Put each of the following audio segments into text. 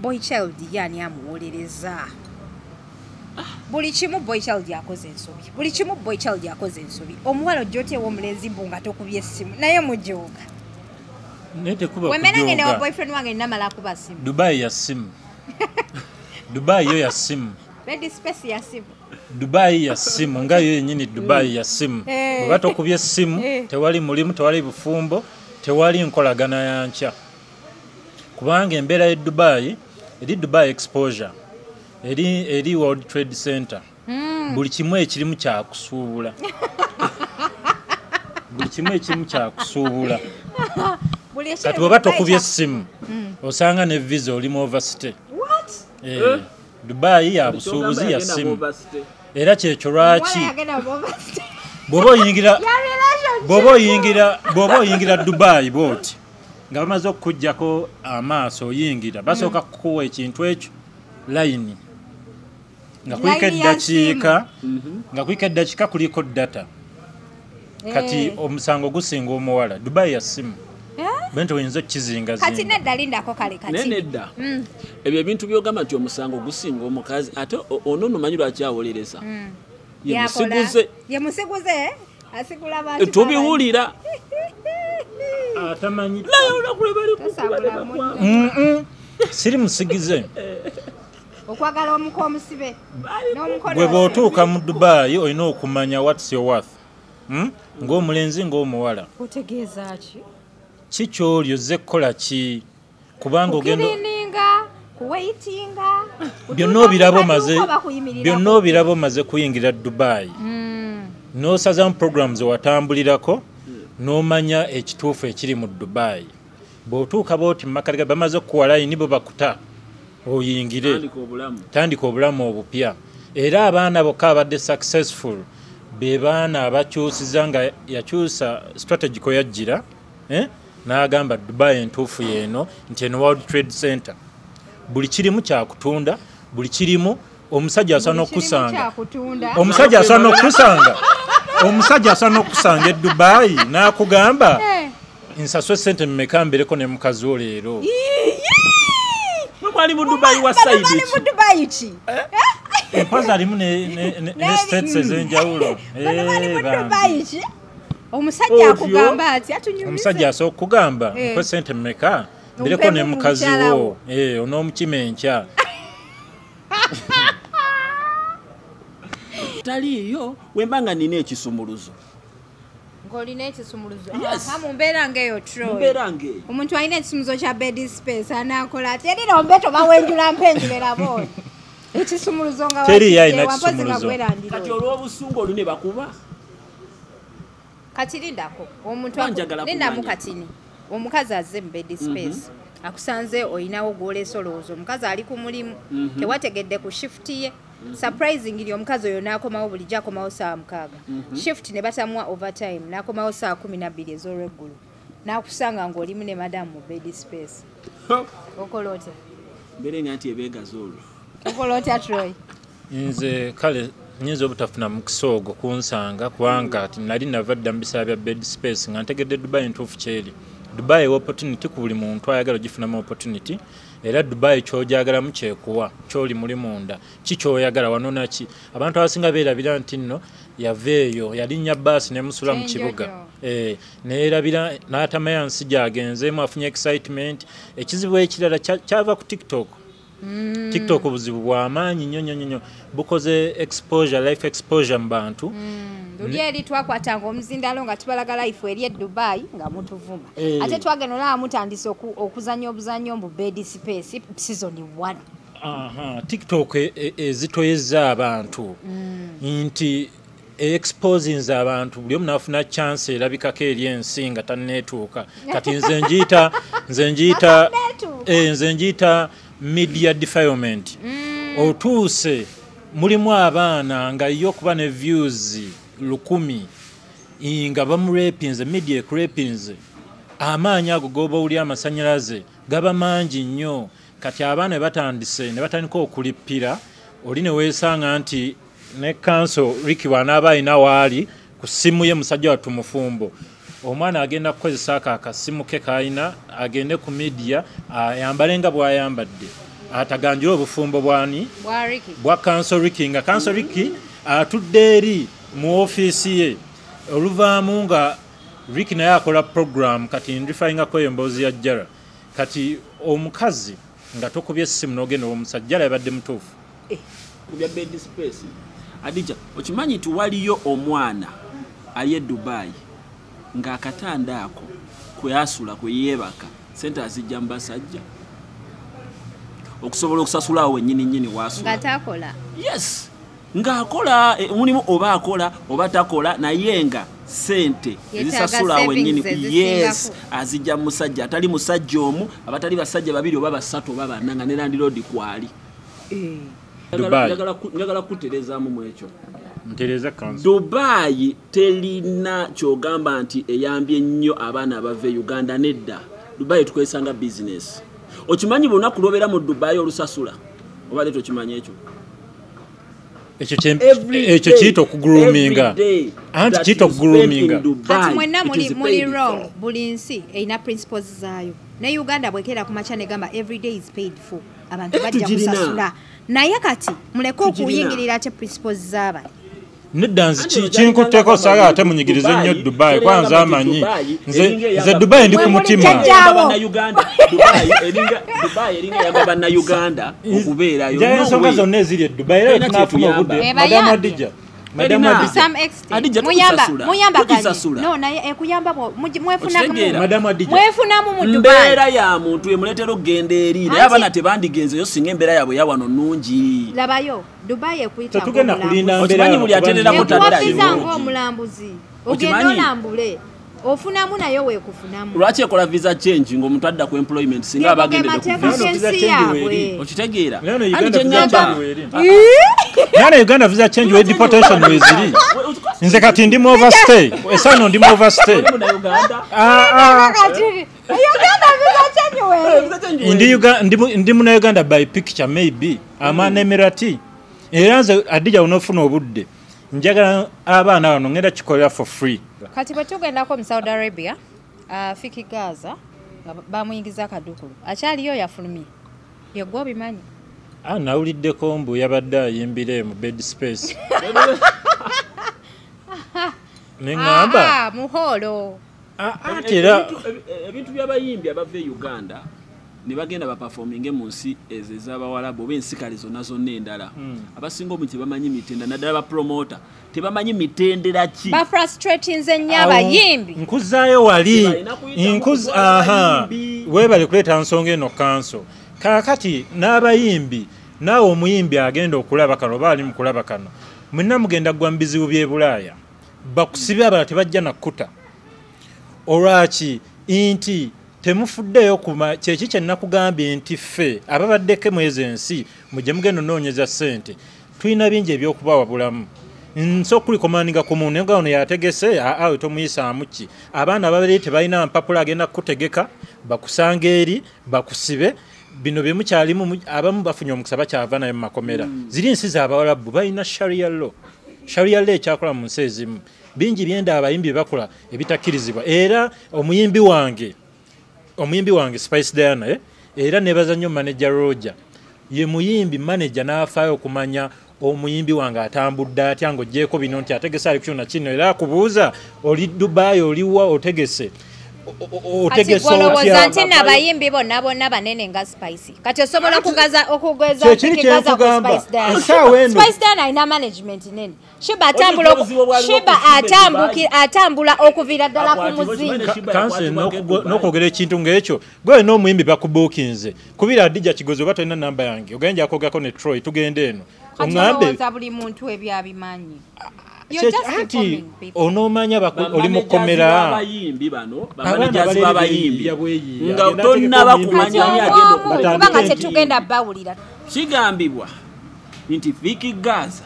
boy child yani amuwolereza buli kimu boy child yakoze ensobi buli kimu boy child yakoze ensobi omuwala jote w'omulenzi mbunga tokubye essimu naye mujoga nete kuba wemera ngende wa boyfriend wange namala kuba simu Dubai ya simu Dubai yo ya simu bed space ya simu Dubai ya simu nga yo yenyini Dubai ya simu bwe tokubye essimu tewali mulimu tewali bufumbo tewali nkolagana yancha kubanga embeera ya Dubai eri Dubai exposure eri World Trade Center buli kimu ekirimu kya kusuubula buli kimu ekirimu kya kusuubula kati bwe batokubye essimu osanga ne visa oli mu overstay Dubai ya busuubuzi ya simu era kyekyo lwaki bw'oba oyingira Dubai bwoti nga bamaze okukujjako amaaso oyingira basooka kukuwa ekintu ekyo layini nga kuyika eddakiika kuliko data kati omusango gusinga omuwala Dubai ya simu bento oyinza okukizinga kati nedda lindako kale kati nedda ebyo ebintu byogamba nti omusango gusinga omukazi ate ono nomanyi lwaki awolereza yemusiguze asigula abantu tubiwulira atamanyi siri musigize okwagala omuko omusibe gwe bw'otuuka mu Dubai olina okumanya what's your worth ng'omulenzi ng'omuwala otegeeza ki kikyoli ozze kukola ki kubanga ogenda kuwaitinga byonna obirabo omaze kuyingira Dubai n'osazamu programs watambulirako n'omanya ekituufu ekiri mu Dubai bw'otuuka booti mumakaliga bamaze okukuwa layini bo bakuta oyingire tandika obulamu obupya era abaana bokka abadde successful be baana abakyusiza nga yakyusa strategy ko yajjira n'agamba Dubai entuufu yeeno nti eno World Trade Center buli kirimu kyakutunda buli kirimu omusajja asana okusanga omusajja asana okusanga Dubai n'akugamba nsaswe sente mmeka mbereko ne mukazi wo leero mwali mu Dubai wa side ki empaza alimu ne states ez'enjawulo omusajja akugamba ati atunyumize omusajja asobola okugamba nkwe sente mmeka mbereko ne mukazi wo onoomukima enkya taliyo wembanga nina ekisumuluzo ng'olina ekisumuluzo mu mbeera ng'eyo Troy omuntu alina ekisumuluzo kya bed space anaakola ati erira ombeto bawenjula mpenjulera booni ekisumuluzo nga kati olw'obusungu olune bakuba kati lindako omuntu lindamu katini omukazi azze mu bed space akusanze oyinawo gw'oleesa olowooza omukazi ali ku mulimu tewategedde ku shift ye surprisingly omukazi oyo n'akomawo bulijjo akomawo saa 6 shift ne batamuwa overtime n'akomawo saa 12 ez'olweggulu n'akusanga ng'olimu ne madamu mu bed space okola otya mbere nti ebeegaza olwo okola otya Troy nze kale nyinza obutafuna mukisa ogwo kunsanga kubanga nali nava dda mu biseera bya bed space nga ntegedde Dubai entuufu kyeri Dubai opportunity ku buli muntu ayagala ogifunamu opportunity era Dubai ky'ojagalamu kyekuwa ky'oli muli munda kikyoyagala wanona ki abantu abasinga beerabira nti nno yava eyo yalinnya bbaasi nemusula mu kibuga neerabira n'atamanya nsi gyagenzeemu afunye excitement ekizibu ekirala kyava ku TikTok TikTok obuzibu bw'amaanyi nnyo bukoze exposure life exposure mu bantu luli eri twakwatanga omuzindalo nga tubalaga life eri e Dubai nga mutuvuma ate twagenda olaba mutandise okuzanya obuzanyo mu bed space season 1 TikTok ezitoyeza abantu nti exposing abantu buli omu nafuna chance erabikako eri ensi nga tanneetuuka kati nze njiyita media defilement otuuse mulimu abaana nga yo okuba ne views 1000 nga bamurepinze media ekurepinze amaanyi ago g'obawulira amasanyalaze gaba mangi nnyo kati abaana batandise ne batandika okulippira oli ne weesanga nti ne council Ricky wanaaba alina waali ku ssimu ye musajja wattu mufumbo omwana agenda kukozesa akasimu ke kayina agende ku media ayambale nga bw'ayambadde ataganjira obufumbo bwani bwa Council Ricky nga Council Ricky atudde eri mu ofiisi ye oluvaamu nga Ricky naye akola program kati ndifayinga ko emboozi ya jjara kati omukazi nga tokubye essimu n'ogenda omusajja yabadde mutuufu ku bya bed space. Adija okimanyi nti waliyo omwana ali e Dubai ng'akatanda ako kweyasula kweyebaka sente azijja mu basajja okusobola okusasula awo wennyini waasula ngatakola yes ng'akola mulimu oba akola oba takola naye nga sente ezisasula awo wennyini yes azijja musajja atali musajja omu abatali basajja babiri oba basatu oba banna nga ne landiroodi kwali njagala kuterezaamu mu ekyo ntereza Council Dubai telina kyogamba nti eyambye nnyo abaana abava Uganda nedda Dubai tukozesa nga business okimanyi lunaku lwobeera mu Dubai olusasula obadde tokimanyi ekyo ekyo kiyita okuguluminga anti kiyita okuguluminga kati mwenna muli wrong buli nsi erina principles zaayo ne Uganda bwekera ku macha negamba every day is paid for abantu bajja kusasula naye kati muleke okuyingirira te principles z'aba neddanzi kinkutteko saaga ate munyigirize nnyo Dubai kwanza amanyi nze Dubai ndi ku mutima Dubai eringa yamba bannayuganda okubeerayo ensonga zonna eziri e Dubai era tunafuna obudde Madam Adija mwefunamu mu mbeera ya muntu emuleetera okugenda eri naye abaana tebandigenzeyo singa embeera yaabwe yawano nnungi labayo Dubai ekuyita tetugenda kulinda okimanyi buli atenderako taddayo ng'omulambuzi ogenda olambule ofunamu nayo weekufunamu lwaki ekola visa change ng'omuntu adda ku employment singa abagendedde okitegeera Nana Uganda visa change we deportation weziri nze kati ndi mu overstay esano ndi mu overstay ndi mu Uganda by picture maybe amana Emirati era nze Adija unofuna obudde njagala abaana bano ngenda kikolera for free kati bwe tugendako mu Saudi Arabia Fiki Gaza bamuyingiza akadukulu akyaliyo yafulumye yegwe obimanyi nawuliddeko mbu yabadde ayimbire mu bed space neŋŋamba muholo atera ebintu by'abayimbi abava e Uganda ne bagenda baperforminge mu nsi ezo ez'abawalabu oba ensikale zonna zonna endala abasinga omu tebamanyi mitenda naddala bapromota tebamanyi mitendera ki bafrustratinze nnyo abayimbi nkuzaayo wali weebale kuleeta nsonga eno Council kakati n'abayimbi naawe omuyimbi agenda okulaba kano oba ali mu kulaba kano mwenna mugenda gwa mu bizibu by'e Bulaaya bakusibe abala tebajja nakkuta olwaki nti temufuddeyo kuma kyeki kye nakugambye nti ffe ababaddeko mwezi ensi mujje mugenda onoonyeza ssente tulina bingi ebyokubawa bulamu nso kulikomaninga ku muntu nga ono yategese awe tomuyisaamu ki abaana babiri tebalina mpapula agenda kukutegeka bakusanga eri bakusibe bino byemukyalimu abamu bafunye omukisa bakyava naye mu makomera ziri nsi z'abawalabu balina sharia law ekyakola mu nsi ezimu bingi byenda abayimbi bakola ebitakkirizibwa era omuyimbi wange Spice Diana era nebaza nnyo manager Roger ye muyimbi manager n'afaayo okumanya omuyimbi wange atambudde atya ng'oggyeko bino nti ategese ali kyona kino era akubuuza oli Dubai oliwa otegese olowooza nti n'abayimbi bonna banene nga Spice kati osobola okugeza Fikigaza ku Spice Diana alina management nene Shiba atambula okuviira ddala ku muzinga Council n'okwogera ekintu ng'ekyo gwe n'omuyimbi bakubuukinze kubira Adija Kigozi oba tolina namba yange ogenda akoogako ne Troy tugende eno oŋŋambe buli muntu ebyo abimanyi ati onomanya oli mukomera abayimbi bano bamanajazi b'abayimbi nga tonnaba kumanya ani agenda kubanga tetugenda bawulira kigambibwa nti Fiki Gaza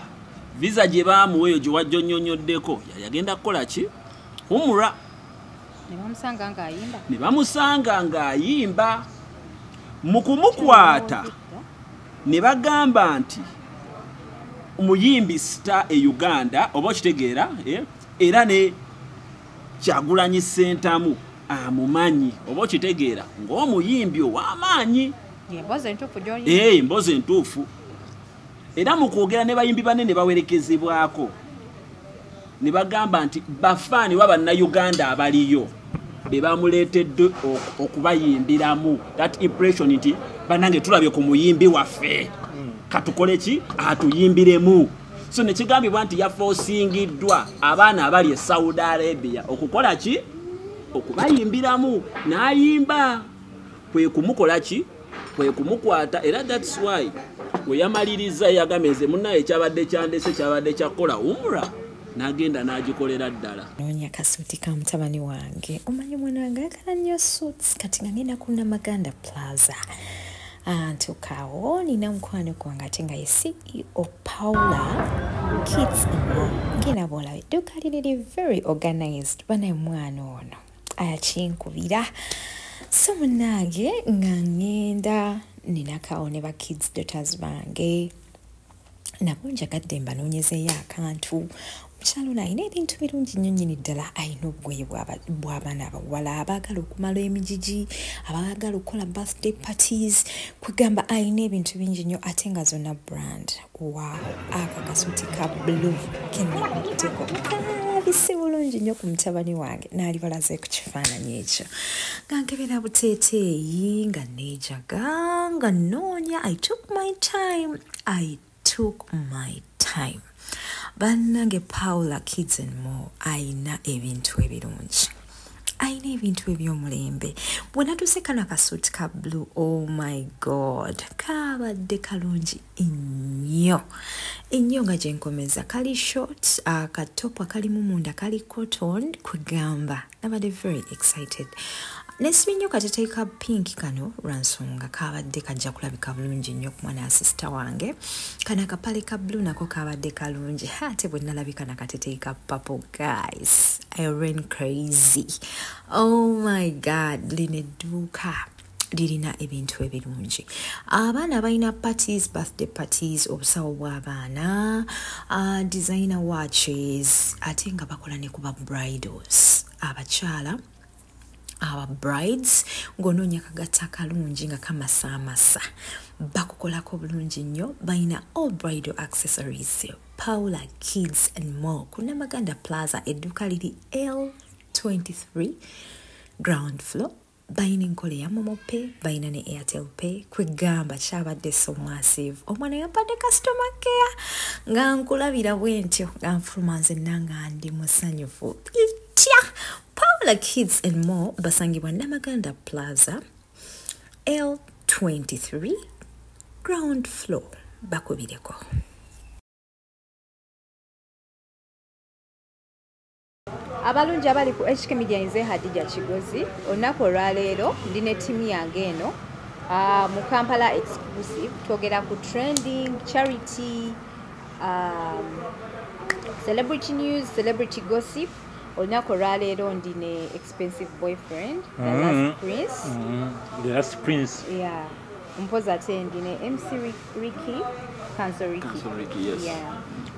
visa gye baamuwa eyo gye wajja onnyonnyoddeko yagenda kukola ki humura ne bamusanga ng'ayimba mu kumukwata ne bagamba nti omuyimbi star e Uganda oba okitegeera era ne Kyagulanyi Ssentamu amumanyi oba okitegeera ng'omuyimbi ow'amaanyi Mbozi entuufu. Era mu kwogera ne bayimbi banene bawerekezebwako ne bagamba nti bafaani wa bannayuganda abaliyo be bamuleetedde okubayimbiramu that impression nti bannange tulabye ku muyimbi waffe katukole ki atuyimbiremu. So nekigambibwa nti yafosingiddwa abaana abali e Saudi Arabia okukola ki okubayimbiramu n'ayimba kwe kumukola ki kwe kumukwata. Era that's why we yamaliriza yagameze munnaye kyabadde kyandese kyabadde kyakola umra nagenda nagikolera ddala. Nonya kasuti ka mutabani wange omanyi mwanange yakala nnyo suits kati nga ngenda ku Namaganda Plaza. Ntukawo nina mukwano gwange ate nga ye CEO Paula Kids and More. Ngenda bola edduuka liri very organized banaye mwana ono ayakinkubira. So munange nga ngenda ninakawo ne ba kids daughters bange nabo njagadde mbanoonyezeeyo akantu. Mukyalo alina ebintu birungi nnyo nnyini ddala. Alina obugoye bw'abaana abawala abaagala okumala emijiji, abaagala okukola birthday parties, kwegamba alina ebintu bingi nnyo ate nga zonna brand. Wow, aka kasuti ka blue kennakuteeko kabise bulungi nnyo ku mutabani wange naali balaze ku kifaananyi ekyo nga nkebera buteeteeyi nga neejaga nga nnoonya. I took my time. Bannange Paula Kids and More ayina ebintu ebirungi. Ayina ebintu eby'omulembe. Bwe natuuse kano akasuuti ka blue, oh my god, kabadde kalungi ennyo. Ennyo nga gye nkomeza kali short, akatopu akalimu munda kali cotton kwegamba. Nabadde very excited. Nesiminyo kateteeka pink kano lwansonga kabadde kajja kulabika bulungi nnyo ku mwana sister wange. Kana kapale ka blue nako kabadde kalungi. Ate bwe nalabika nakateteeka purple, guys, I ran crazy. Oh my god, lino edduuka lirina ebintu ebirungi. Abaana balina parties, birthday parties, obusawo bw'abaana, designer watches, ate nga bakola ne kuba bridals. Abakyala our brides ngononya kagata kalungi nga kamasamasa bakukolako bulungi nnyo. Baina all bridal accessories. Paula Kids and More ku Namaganda Plaza edduuka liri L23 ground floor. Baina enkole ya Momo Pay, baina ne Airtel Pay. Kwegamba kyabadde so massive. Omwana yabadde customer care nga nkulabira bwentyo nga nfuluma nze nanga ndi musanyufu. Paula Kids and More basangibwa Namaganda Plaza L23 ground floor. Bakubireko. Abalungi abali ku HK Media nze Hadija Kigozi. Olunaku olwaleero ndine ttiimu yange eno mu Kampala exclusive twogera ku trending, charity, celebrity news, celebrity gossip. Olunaku olwaleero ndine expensive boyfriend, the last prince. Yeah. Mpoza ate ndine MC Ricky, Council Ricky. Yes. Yeah.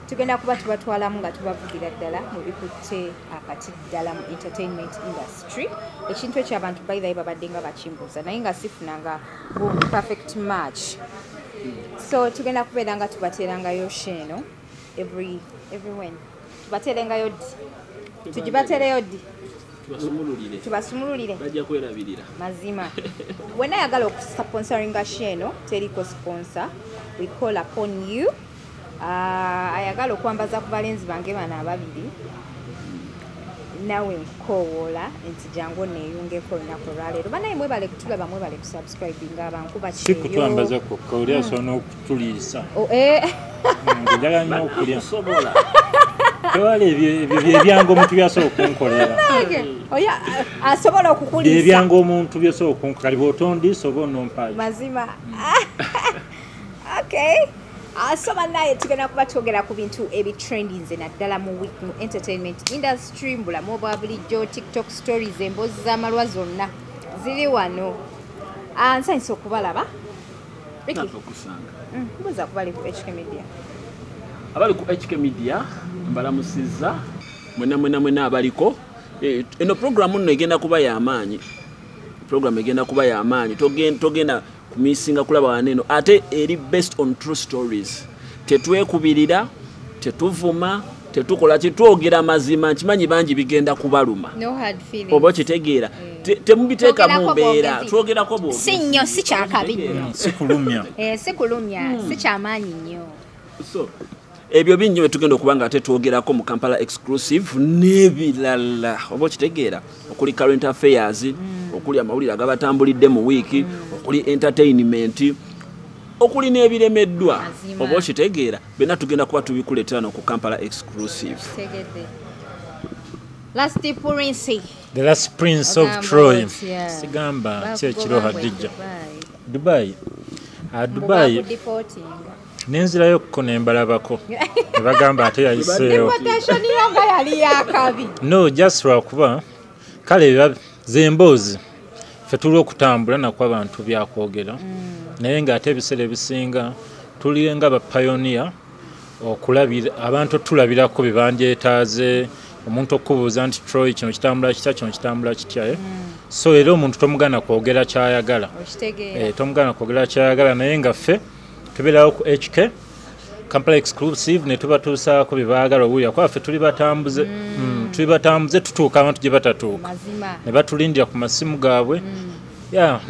Tugenda kuba tubatwalamu nga tubavugira ddala mu bikutte akati ddala mu entertainment industry. Ekintu ekyo abantu by the way babadde nga bakimbuuza naye nga sifunanga perfect match. So tugenda kubeera nga tubateerangayo sheno every when. Tubateerengayo ddi. Tugibatereyo ddi. Tubasumululire. Bajja kwerabirira. Mazima. When ayagala okusponsoringa sheno teriko sponsor, we call upon you. Ayagala okwambaza ku balenzi bange bana ababiri. Nawe nkowoola nti jangu neeyungeko olunaku olwaleero. Banaye mwebale kutulaba, mwebale kusubscribinga abankuba kyeyo. Si kutwambaza kwokka, oli asobola okutuliisa. Njagala nnyo okulya. Tewali ebyo ebyangu omuntu byasobola okunkolera. Oya asobola okukuliisa. Ebyangu omuntu byasobola okunkolera. Kali bw'otondiisa oba onompaayo. Mazima. Okay. Asoma naye tugenda kuba twogera ku bintu ebitrending nze naddala mu week mu entertainment industry mbulamu obwa bulijjo TikTok stories emboozi z'amalwa zonna ziri wano. Nsanyusa okubalaba. Ricky. Mbuuza kubali ku HK Media. Abali ku HK Media mbalamusizza mwena abaliko. Eno programu nno egenda kuba y'amaanyi. Programu egenda kuba y'amaanyi. Togenda kumisinga kulaba waneno ate eri based on true stories tetwekubirira tetuvuma tetukola kitwogera mazima nkimanyi bangi bigenda kubaluma oba kitegeera temubiteeka mu mbeera twogerako bwogezi si nnyo si kyakabi nnyo si kulumya si kyamaanyi nnyo so ebyo binnyo betugenda okuba nga ate twogerako mu Kampala exclusive n'ebirala oba okitegeera okuli current affairs okuli amawulire agabatambulidde mu wiiki okuli entertainment okuli n'ebiremeddwa oba okitegeera bena tugenda kuba tubikuleetera no ku Kampala exclusive. The last prince of Troy sigamba kyekiro Hadija Dubai nenzirayo ko nembalabako nebagamba ate yayiseewo no just lwakuba kale zemboozi ffe tuli okutambula nakwo abantu byakwogera naye ng'ate ebiseera ebisinga tuli nga bapayoniya okulabira abantu tulabirako bye bandyetaaze omuntu okubuuza nti Troy kino kitambula kitya kino kitambula kitya so era omuntu tomugana kwogera kyayagala tomugana kwogera kyayagala naye nga ffe tubeerawo ku HK Kampala exclusive ne tubatuusaako bye baagala owulira kwaffe tuli batambuze tutuuka abantu gye batatuuka ne batulindira ku masimu gaabwe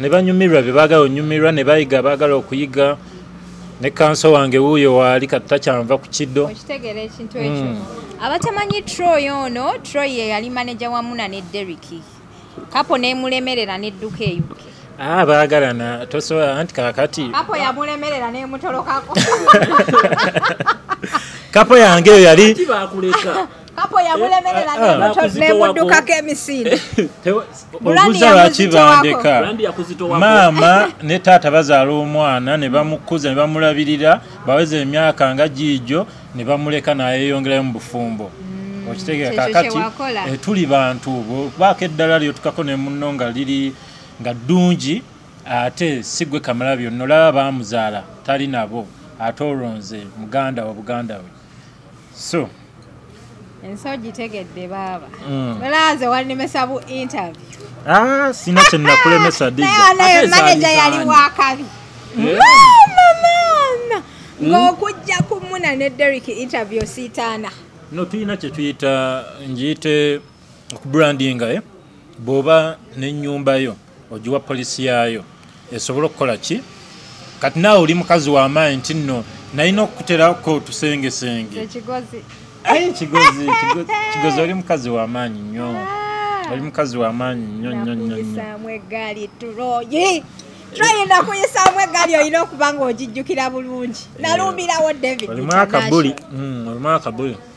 ne banyumirwa bye baagala onyumirwa ne bayiga baagala okuyiga ne kanso wange wuuyo waali kati takyanva ku kiddo okitegeera ekintu ekyo abatamanyi Troy ono Troy ye yali manager wa Muna ne Derrick kapo neemulemerera n'edduka eyuke baagalana tosobola anti kakati kapo yamulemerera n'emutolokako kapo yange eyo yali kapo yamulemerera n'emuddukako emisinde obuuza lwakibandeka maama ne taata bazaala omwana ne bamukuza ne bamulabirira baweza emyaka nga giijo ne bamuleka nayeyongerayo mu bufumbo okitegeera kakati tuli bantu baako eddala lyotukako ne munno nga liri nga ddungi ate sigwe kamala byonna olaba baamuzaala tali nabo ate olwonze muganda wa buganda we so enso gitegedde baaba olaaze walimesa bu interview sina kyenakulemesa naye manager yali wakabi mama ng'okujja ku Muna ne Derrick interview siitaana no tuyina kye tuyita njiyite okubrandinga bw'oba n'ennyumba yo ogiwa polisi yaayo esobola okukola ki kati naawe oli mukazi w'amaanyi nti nno nalina okukuterako tusengesenge kigozi oli mukazi w'amaanyi nnyo oli mukazi w'amaanyi nnyo eggaali Troy nakuyisaamu eggaali olina okuba nga ogijjukira bulungi nalumbirawo David olimu akabuli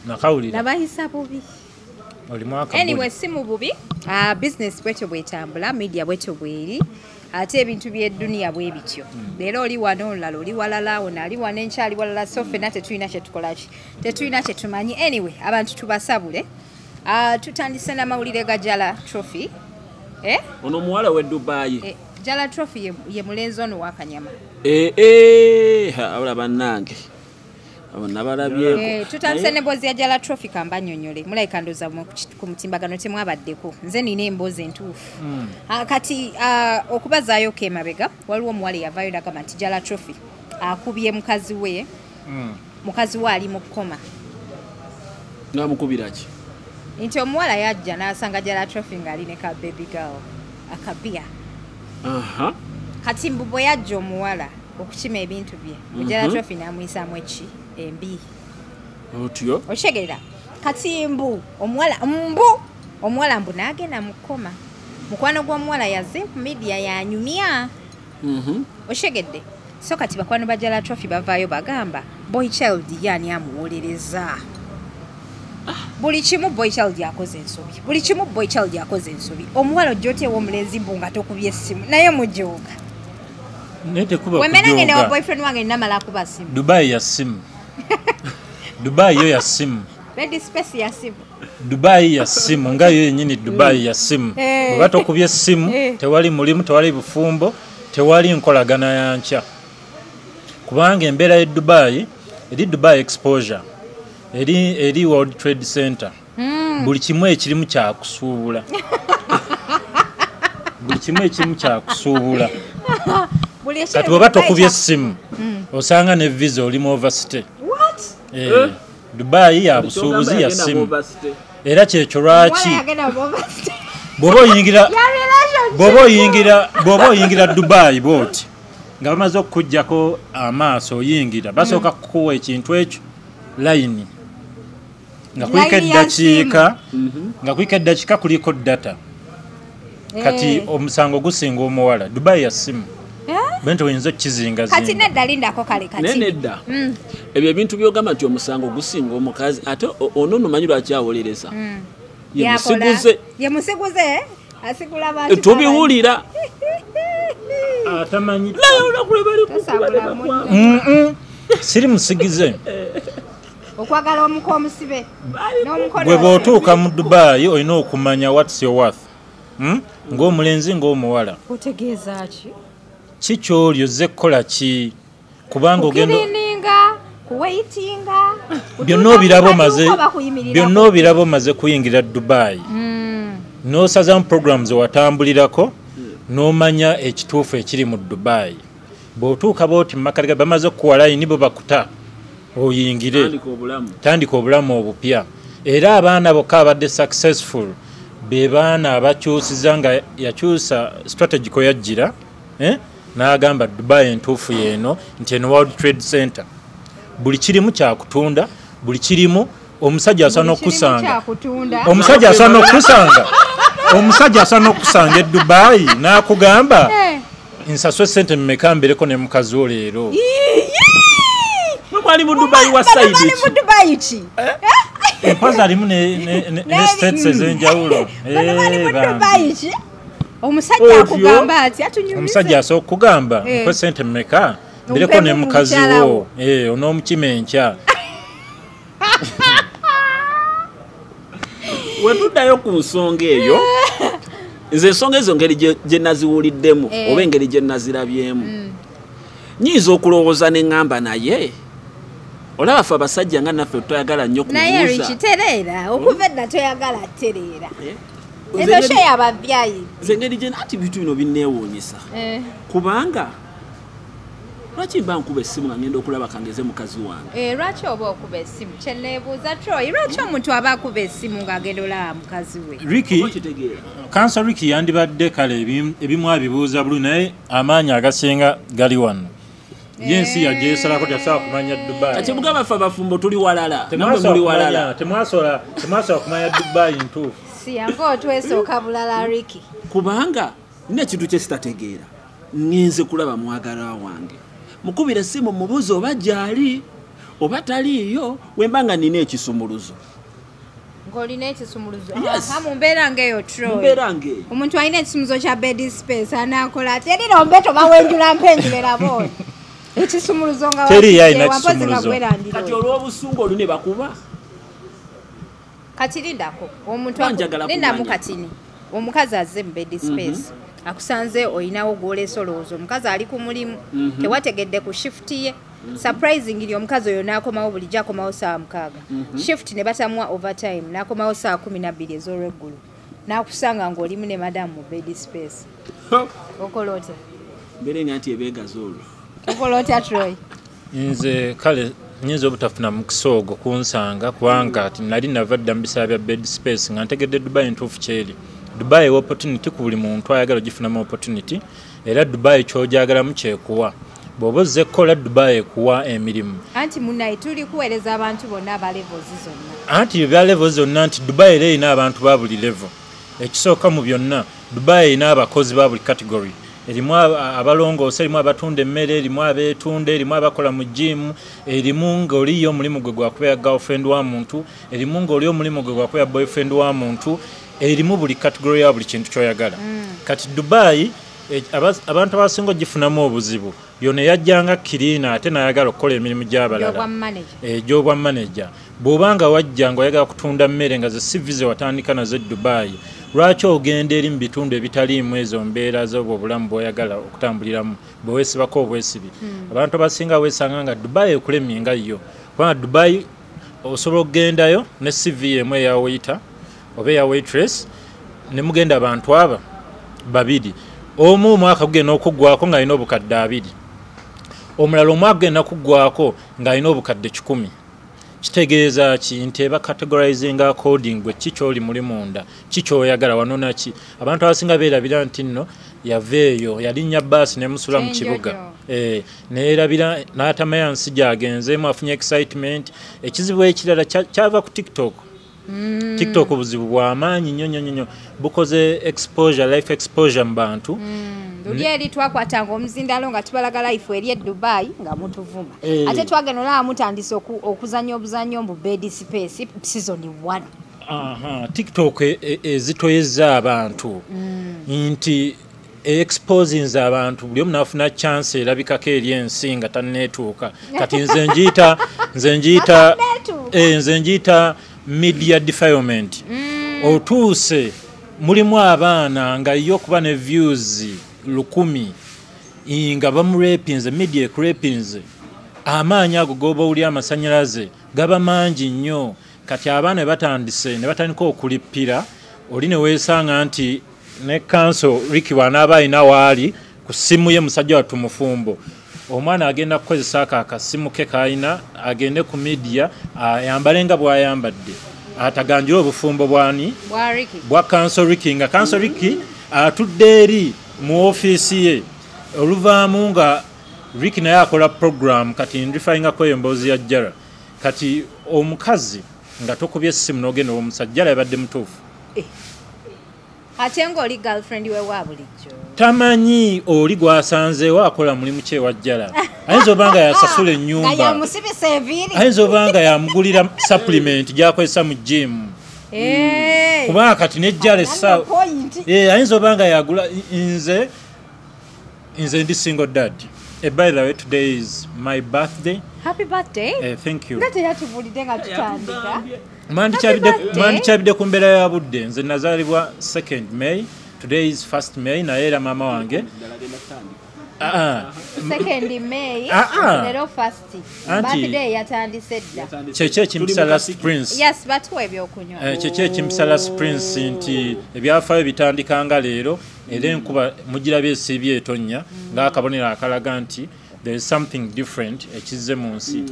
nakawulira nabayisa bubi anyway si mu bubi business bwetyo bwetambula media bwetyo bweri ate ebintu by'edduniya bwe bityo leero oli wano olulala oli walala ono ali wano enkyali walala so ffenna tetulina kyetukolaki tetulina kyetumanyi anyway abantu tubasabule tutandise n'amawulire ga Jala Trophy ono omuwala w'e Dubai Jala Trophy ye mulenzi ono w'Akanyama abula bannange tutandise n'emboozi ya Jala Trophy kamba nnyonnyole mulayika ndooza ku mutimbagano temwabaddeko nze nina emboozi entuufu kati okubazaayo emabega waliwo omuwala yavaayo n'agamba nti Jala Trophy akubye mukazi we ali mu kkoma n'amukubira ki nti omuwala yajja n'asanga Jala Trophy ng'ali ne ka baby girl akabiya kati mbu bwe yajja omuwala okukima ebintu bye Jala Trophy n'amuyisaamu embi otyo okitegeera kati omuwala mbu n'agenda mu kkoma mukwano gw'omuwala yazze ku media yanyumya okitegeedde so kati bakwano ba Jala Trophy bavaayo bagamba boy child yani amuwolereza buli kimu boy child yakoze ensobi omuwala ojja oteewa omulenzi mbu nga tokubye essimu naye mujooga wemenange newa boyfriend wange namala akuba simu Dubai ya simu Dubai yo ya simu bed space ya simu Dubai ya simu nga yo yenyini Dubai ya simu bwe tokubye essimu tewali mulimu tewali bufumbo tewali nkolagana yankya kubanga embeera y'e Dubai eri Dubai exposure eri World Trade Center buli kimu ekirimu kyakusuubula kati bw'oba tokubye essimu osanga ne visa olimu overstay. Dubai ya busuubuzi ya ssimu era kyekyo lwaki bw'oba oyingira Dubai bw'oti nga bamaze okukuggyako amaaso oyingira basooka kukuwa ekintu ekyo layini nga kuliko eddakiika kuliko data kati omusango gusinga omuwala. Dubai ya ssimu bento oyinza okukizingazinga kati nedda lindako kale kati nedda ebyo ebintu byogamba nti omusango gusinga omukazi ate ono nomanyi lwaki awolereza yemusiguze asigula bantu tubiwulira atamanyi siri musigize okwagala omuko omusibe gwe bw'otuuka mu Dubai olina okumanya what's your worth ng'omulenzi ng'omuwala otegeeza ki kikyoli ozze kukola ki kubanga ogenda byonna obiraba omaze kuyingira Dubai n'osazamu programs watambulirako n'omanya ekituufu ekiri mu Dubai bw'otuuka booti mumakaliga bamaze okukuwa layini bo bakuta oyingire tandika obulamu obupya era abaana bokka abadde successful be baana abakyusiza nga yakyusa strategy ko yajjira n'agamba Dubai entuufu yeeno nti eno World Trade Center buli kirimu kyakutunda buli kirimu omusajja asana okusanga omusajja asana okusanga Dubai n'akugamba nsaswe sente mmeka mbereko ne mukazi wo leero mwali mu Dubai wa side ki empaza alimu ne states ez'enjawulo omusajja akugamba ati atunyumize omusajja asooka okugamba nkwe sente mmeka mbereko ne mukazi wo onoomukima enkya wetuddayo ku nsonga eyo nze ensonga ezo ngeri gye naziwuliddemu oba engeri gye nazirabyemu nyinza okulowooza ne ŋŋamba naye olaba ffe abasajja nga naffe toyagala nnyo kubuuza naye Rich tereera okuva edda toyagala tereera ezo shay ababyayi nze ngeri gye nati bitu bino binneewuunyisa kubanga lwaki mba nkuba essimu nga ngenda okulaba kangeze mukazi wange lwaki oba okuba essimu kyeneebuuza Troy lwaki omuntu aba akuba essimu ng'agenda olaba mukazi we kansa Ricky yandibadde kale ebimu abibuuza bulu naye amaanyi agasinga gali wano yensi yajesalako tasobola kumanya Dubai kati mugamba ffe abafumbo tuli walala namwe muli walala temwasobola kumanya Dubai ntuufu siyange otwesooka bulala Ricky kubanga nina ekintu kye sitategeera ngenze kulaba mwagalwa wange mukubira essimu mubuuzi oba gyali oba taliiyo wembanga nina ekisumuluzo ng'olina ekisumuluzo mu mbeera ng'eyo Troy omuntu alina ekisumuluzo kya bed space anaakola ati erira mbeto bawenjula mpenjulera boona ekisumuluzo nga kati olw'obusungu olune bakuba kati lindako omuntu lindamu katini omukazi azze mu bed space akusanze oyinawo gw'oleesa olowooza omukazi ali ku mulimu tewategedde ku shift ye surprisingly omukazi oyo n'akomawo bulijjo akomawo ssaawa 6 shift ne batamuwa overtime n'akomawo ssaawa 12 ez'olweggulu n'akusanga ng'olimu ne madamu mu bed space okola otya mbere nga nti ebeegaza olwo okola otya Troy nze kale nyinza obutafuna mukisa ogwo kunsanga kubanga nali nava dda mu biseera bya bed space nga ntegedde Dubai entuufu kyeri Dubai opportunity ku buli muntu ayagala ogifunamu opportunity era Dubai ky'ojagalamu kyekuwa bw'oba ozze kukola Dubai ekuwa emirimu anti munayi tuli kuweereza abantu bonna aba levels zonna anti ebya levels zonna nti Dubai era erina abantu ba buli level ekisooka mu byonna Dubai erina abakozi ba buli category erimu abalongoosa erimu abatunda emmere erimu abeetunda erimu abakola mu gym erimu ng'oliyo omulimu gwe gwakubeera girlfriend wa muntu erimu ng'oli omulimu gwe gwakubeera boyfriend wa muntu erimu buli category ya buli kintu kyoyagala kati Dubai abantu abasinga ogifunamu obuzibu yona yajjanga kirina ate nayagala okukola emirimu gy'abalala egy'obwa manager bw'obanga wajja ng'oyagala kutunda mmere nga ze sivize watandika nazo Dubai lwaki ogenda eri mu bitundu ebitaliimu ezo mbeera z'obwo obulamu bw'oyagala okutambuliramu bweweesibako obwesibi abantu abasinga weesanga nga Dubai ekulemye nga yo kubanga Dubai osobola okugendayo ne CV emu eya waiter oba eya waitress ne mugenda abantu aba babiri omu omwaka gugenda okuggwako ng'alina obukadde 2 omulala omwaka gugenda kuggwako ng'alina obukadde 10 kitegeeza ki nti eba categorizing according gwe kikyoli muli munda kikyoyagala wanona ki abantu abasinga beerabira nti nno yaveeyo yalinnya baasi nemusula mu kibuga neerabira n'atamanya nsi gyagenzeemu afunye excitement ekizibu ekirala kyava ku TikTok. TikTok buzibu bw'amaanyi nnyo bukoze exposure life exposure mu bantu luli eri twakwatanga omuzindalo nga tubalaga life eri e Dubai nga mutuvuma ate twagenera mutandise okuzanya obuzanyo mu bed space season 1. TikTok ezitoyeza abantu nti exposing abantu buli omu nafuna chance erabikako eri ensi nga tanneetuuka kati nze njiyita media defilement. Otuuse mulimu abaana nga yo kuba ne views 1000 nga bamurepinze media ekurepinze amaanyi ago g'obawuli amasanyalaze gaba mangi nnyo kati abaana batandise ne batandika okulippira oli ne weesanga nti ne council Ricky wanaaba alina waali ku ssimu ye musajja wattu mufumbo omwana agenda kukozesa akasimu ke kayina agende ku media ayambale nga bw'ayambadde ataganjira obufumbo bwani bwa council Ricky nga council Ricky atudde eri mu ofiisi ye oluvaamu nga Ricky naye akola program kati ndifayingako emboozi ya jjara kati omukazi nga tokubye essimu n'ogenda omusajja yabadde mutuufu ate ng'oli girlfriend we wa bulijjo tamanyi oli gwasanzeewo akola mulimu kye wajjala ayinza obanga yasasula ennyumba ayinza obanga yamugulira supplement gyakozesa mu gym kubanga kati nejjala essaawa ayinza obanga yagula nze ndi single dad. By the way, today is my birthday. Happy birthday. Thank you. Ngate yatuvulidde nga tutandika. Mandi kyabidde ku mbeera ya budde nze nazaalibwa 2nd May. Today is 1st May na era mama wange. 2nd May. Lero 1st. Birthday yatandise dda. Kyekyo ekimpisa last prince. Yes, batuwa ebyokunywa. Kyekyo ekimpisa last prince nti ebyafaayo bitandikanga leero era enkuba mugirabye esiibye etonnya ng'akabonero akalaga nti there is something different ekizze mu nsi.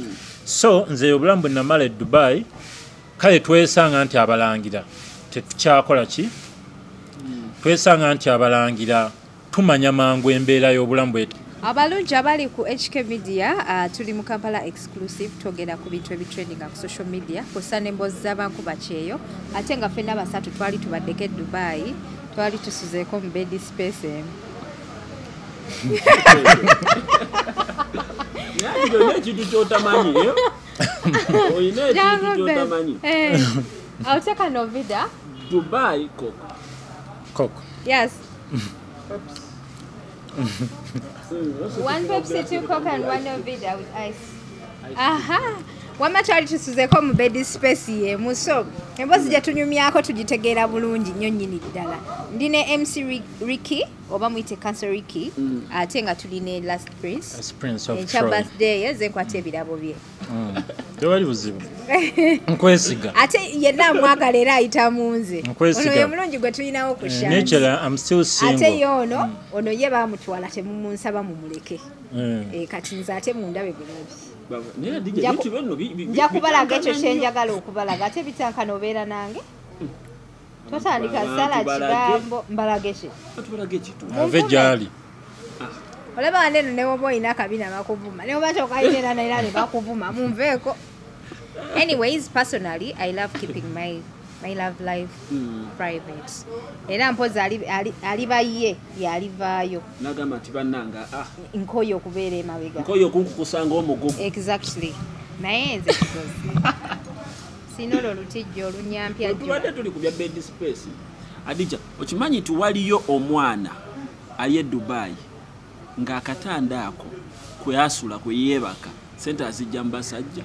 So nze obulamu bwe namala e Dubai kale twesanga nti abalangira tetukyakola ki twesanga nti abalangira tumanya mangu embeera y'obulamu bwetu. Abalungi abali ku HK Media tuli mu Kampala exclusive twogera ku bintu ebitrendinga ku social media kusa n'emboozi z'abankuba kyeyo ate nga ffenna basatu twali tubaddeko e Dubai twali tusuzeeko mu bed space emu. Ekintu kyotamanyi oyina ekintu kyotamanyi. I'll take a Novida. Dubai Coke. Yes. One Pepsi, 2 Coke and 1 Novida with ice. Aha. Wama twali tusuzeeko mu bed space yemu so emboozi gye tunyumyako tugitegeera bulungi nnyo nnyini ddala. Ndine MC Ricky oba muyite Council Ricky ate nga tuline last prince of Troy. Birthday ye nkwate ebirabo bye. Tewali buzibu. Nkwesiga. Ate yenna mwagala era ayita mu nze. Nkwesiga. Ono ye mulungi gwe tulinawo ku shansi. Nature, I'm still single. Ate yono ono ye baamutwala temumunsaba mumuleke. Kati nze ate mundabe bulungi. Nja kubalaga ekyo kyenjagala okubalaga ate bitanka nobeera nange totandika sala kigambo mbalage ave gyali olaba wande eno newoba olina akabina bakuvuma newoba kyokayinera naera ne bakuvuma munveeko. Anyways, personally I love keeping my love life private. Era mpozi alibaye yalivaayo nagamba nti bannanga nkoyo okubeera emabega nkoyo kunkukusanga omugugu. Exactly. Naye nze kizozi sino olwo lutijja olunyampya tubadde tuli ku bya bed space. Adija okimanyi nti waliyo omwana ali e Dubai ng'akatanda ako kweyasula kweyeebaka sente azijja mu basajja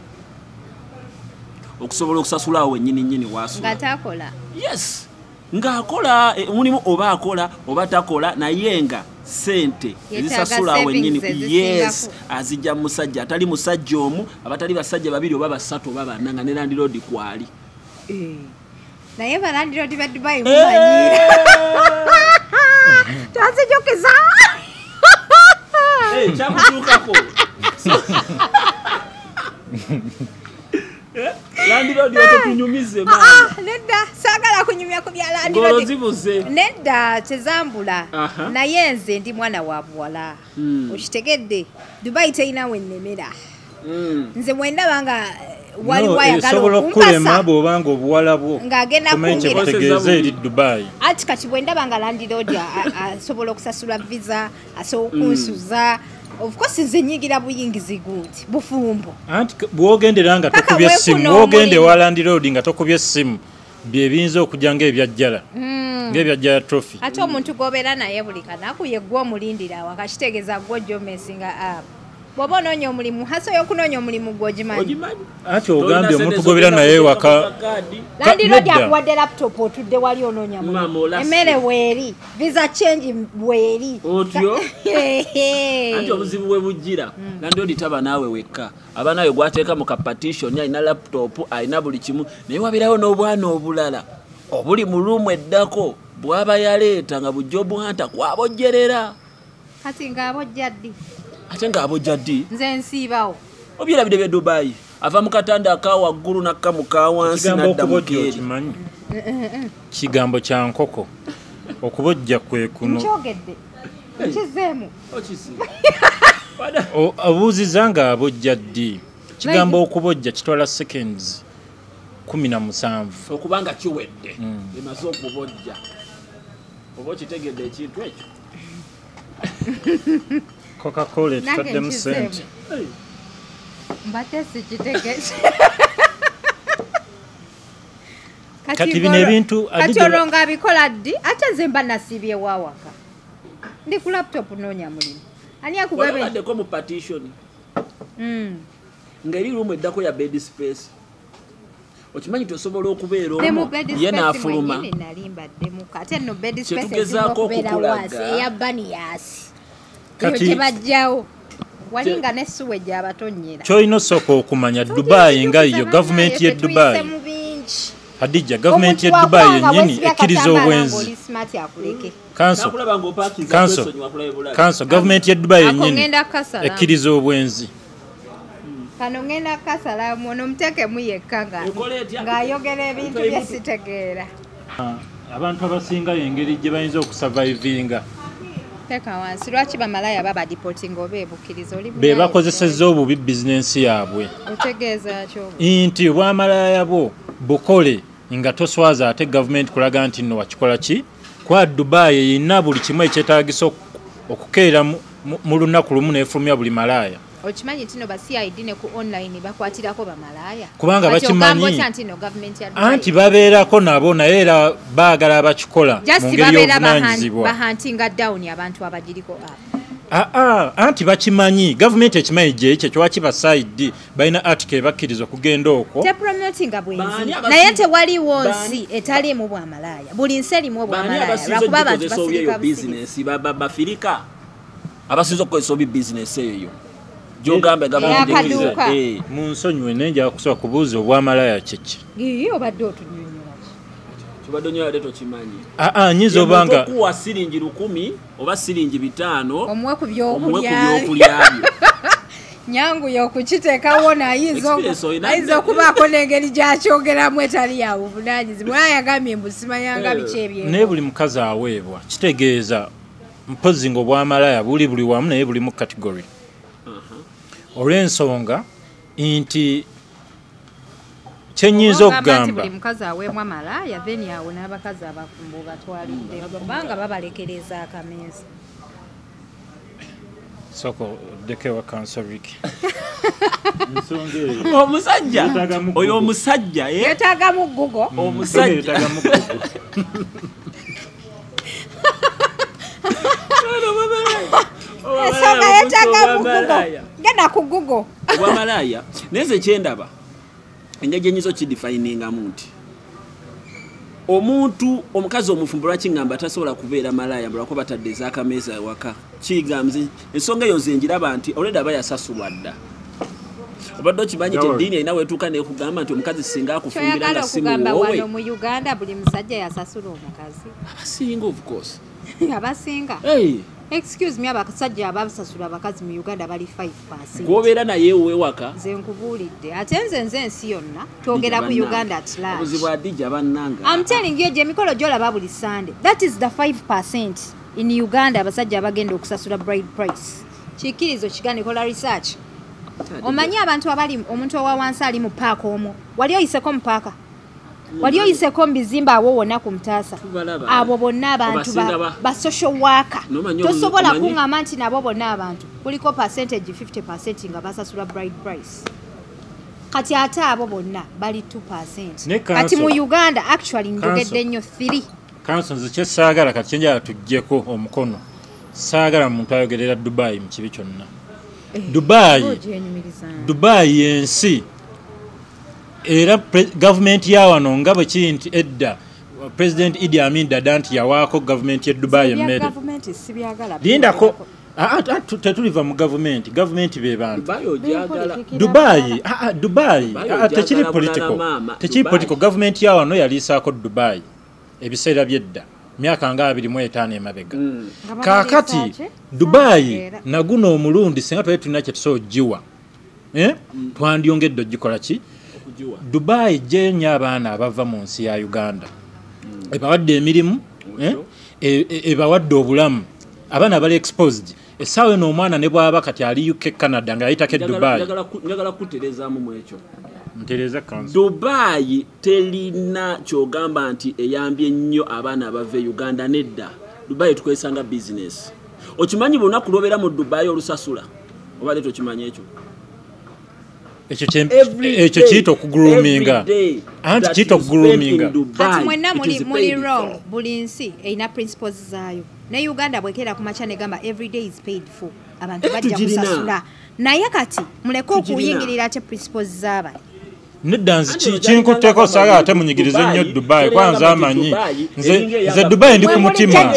okusobola okusasula awo wennyini wasula. Ngatakola. Yes. Ng'akola mulimu oba akola oba takola naye nga sente ezisasula awo wennyini. Yes. Azijja musajja atali musajja omu abatali basajja babiri oba basatu oba banna nga ne Land Road kwali. Naye ba Land Road ba Dubai mumanyira. Tanzijokeza. Kyakutuukako. Landlord otunyumize maana. Nedda saagala kunyumya ku bya landlord. Golozibuze. Nedda tezambula. Naye nze ndi mwana wa buwala. Okitegedde Dubai teyina wennemera. Nze mwendaba nga waliwo ayagala okumpasa bw'obanga obuwala bwo ng'agenda kutegeeza eri Dubai. Ati kati bwendaba nga landlord asobola okusasula visa, asobola okunsuza. Of course nze nyigira buyingizi gundi bufumbo. Anti bw'ogendera nga tokubye essimu, bw'ogende wa landlord nga tokubye essimu bye biyinza okujja ng'ebyajjala. Ng'ebyajjala trophy. Ate omuntu g'obeera naye buli kanaku ye gwe omulindira wakakitegeeza gwe ojomesinga app. Bw'oba onoonya omulimu hasa y'okunoonya omulimu gw'ogimanyi. Ati ogambye omuntu g'obeera naye waka. Landlord akuwadde laptop otudde wali onoonya mulimu. Emmere weeri, visa change weeri. Otyo? Anti obuzibu bwe bujjira. Landlord taba naawe wekka. Aba nawe gwateeka mu kapatition alina laptop, alina buli kimu. Naye wabeerawo n'obwana obulala. Obuli mu ruumu eddako bw'aba yaleeta nga bujja obuhanta kwabojjerera. Kati ng'abojja ddi? Ate ng'abojja ddi? Nze nsiibawo. Obyerabire bye Dubai. Ava mu katanda aka waggulu n'akka mu ka wansi n'adda mu keeri. Kigambo kya nkoko. Okubojja kwe kuno. Nkyogedde. Nkizeemu. Obuuziza nga abojja ddi. Kigambo okubojja kitwala seconds 17. Okubanga kiwedde. Emaze okubojja. Oba okitegedde ekintu ekyo. Coca-Cola etutaddemu sente. Mbate sikitegeze. Kati bino ebintu kati olonga abikola ddi ate nze mba nasibye wawaka. Ndi ku laptop noonya mulimu. Ani akugabe? Waddeko mu partition. Ngeri ruumu eddako ya bed space. Okimanyi tosobola okubeera omwo ye n'afuluma. Nalimbaddemu ate no bed space kyetugezaako okukulaga eya banias. Kati tebajjawo. Walinga n'essuwa gy'abatonyera. Kyolina osooka okumanya Dubai nga yo gavumenti ye Dubai. Hadija gavumenti ye Dubai yennyini ekkiriza obwenzi. Kanso gavumenti ye Dubai yennyini ekkiriza obwenzi. Kano ngenda kasala muno mutekemu yekka ng'ayogera ebintu bye sitegeera. Abantu abasinga engeri gye bayinza okusurvivinga. Teka wansi lwaki bamalaya baba deporting obeebukiriza oli be bakozesezza obubi bizinensi yaabwe. Otegeeza kyo. Nti obwamalaya bwo bukole nga toswaza ate gavumenti kulaga nti nno wakikola ki kwa Dubai yina buli kimu ekyetaagisa okukeera mu lunaku lumu n'efulumya buli malaya. Okimanyi tino ba CID ne ku online bakwatirako bamalaya. Kubanga bakimanyi anti babeerako nabo naye era baagala abakikola mu ngeri y'obuvunaanyizibwa. Bahantinga down abantu abagiriko anti bakimanyi gavumenti ekimanyi gye ekyo kyowakiba CID balina article ebakkiriza okugenda okwo. Tepromotinga bwenzi naye tewaliwo nsi etaliimu bwamalaya. Buli nsi erimu obwamalaya lwakuba abantu basirika bizinesi bafirika abasinza okukozesa obi bizinesi eyo. Jogambe gavumenti munsonyiwe nenja kusooka kubuuza obwamalaya kiki. Obadde otunyonyola kibadde onyola leto kimanyi. Nyiza obanga kuwa siringi 1000 oba siringi 5 omwe ku byokulya. Nyangu yokukiteekawo nayiza okubaako n'engeri gyakyogeramu etali ya buvunaanyizibwa. Ayagambye mbu simanyanga biki ebyeko. Naye buli mukazi aweebwa kitegeeza mpozi nga obwamalaya buli wamu naye buli mu category. Olw'ensonga nti kyenyiza okugamba buli mukazi aweemwa malaya then awo n'abakazi abafumbo batwalidde kubanga babalekereza akameeza. Soko dekewa kansoriki. Omusajja oyo omusajja yeetaaga mu Google. Omusajja yeetaaga mu Google. Esonga yeetaaga mu Google. Genda ku Google. Obwamalaya neze kyendaba engeri gyenyiza okidefiningamu nti omuntu omukazi omufumbo lwaki ngamba tasobola kubeera malaya lwako batadde ez'akameeza ewaka kigamzi ensonga eyo nze njiraba nti already aba yasasulwa dda. Obadde okimanyi nti eddiini erina weetuuka nekugamba nti omukazi singa akufumbira nga si muwoowe. Wano mu Uganda buli musajja yasasula omukazi. Abasinga of course. abasinga excuse me abasajja abasasula abakazi mu Uganda bali 5%. Gobeera naye wewaka. Nze nkubuulidde. Ate nze ensi yonna twogera ku Uganda at large. Obuzibu adija bannanga. I'm telling you je mikolo gyolaba buli Sunday. That is the 5% in Uganda abasajja abagenda okusasula bride price. Kikirizo kigane kola research. Omanyi abantu abali omuntu owa wansi ali mu paaka omwo. Wali oyiseko mu paaka? Wali oyiseko mu bizimba awo wonna ku mutaasa? Abo bonna abantu ba social worker. Tosobola kuŋŋamba nti nabo bonna abantu. Kuliko percentage 50% nga basasula bride price. Kati ate abo bonna bali 2%. Kati mu Uganda actually njogedde nnyo 3. Council nze saagala kati njagala tuggyeko omukono. Saagala muntu ayogerera Dubai mu kibi kyonna. Dubai yensi era government ya wano nga bwe kiri nti edda President Idi Amin Dada nti yawaako government ya Dubai emmere. Lindako tetuliva mu government be bantu. Dubai tekiri political government ya wano yaliisaako Dubai ebiseera byedda myaka nga 25 emabega. Kakati Dubai naguno omulundi singa twali tulina kye tusojiwa twandyongedde ogikola ki Dubai jenya abaana abava mu nsi ya Uganda ebawadde emirimu ebawadde obulamu abaana bali exposed esaawe n'omwana ne bwaba kati ali UK Canada nga ayitako Dubai. Njagala kuterezaamu mu ekyo. Ntereza kanzu. Dubai telina kyogamba nti eyambye nnyo abaana abava Uganda nedda. Dubai tukwesanga business. Okimanyi bonna kulobera mu Dubai olusasula. Oba leto kimanyi ekyo. Ekyo kiyita okuguroominga. Anti kiyita okuguroominga. Kati mwenna muli wrong. Buli nsi erina principles zaayo. Ne Uganda bwekera ku macha negamba every day is paid for. Abantu bajja kusasula. Naye kati muleke okuyingirira ate principles z'abali. Neddanzi kinkutteko saaga ate munyigirize nnyo Dubai kwanza amanyi nze Dubai ndi ku mutima.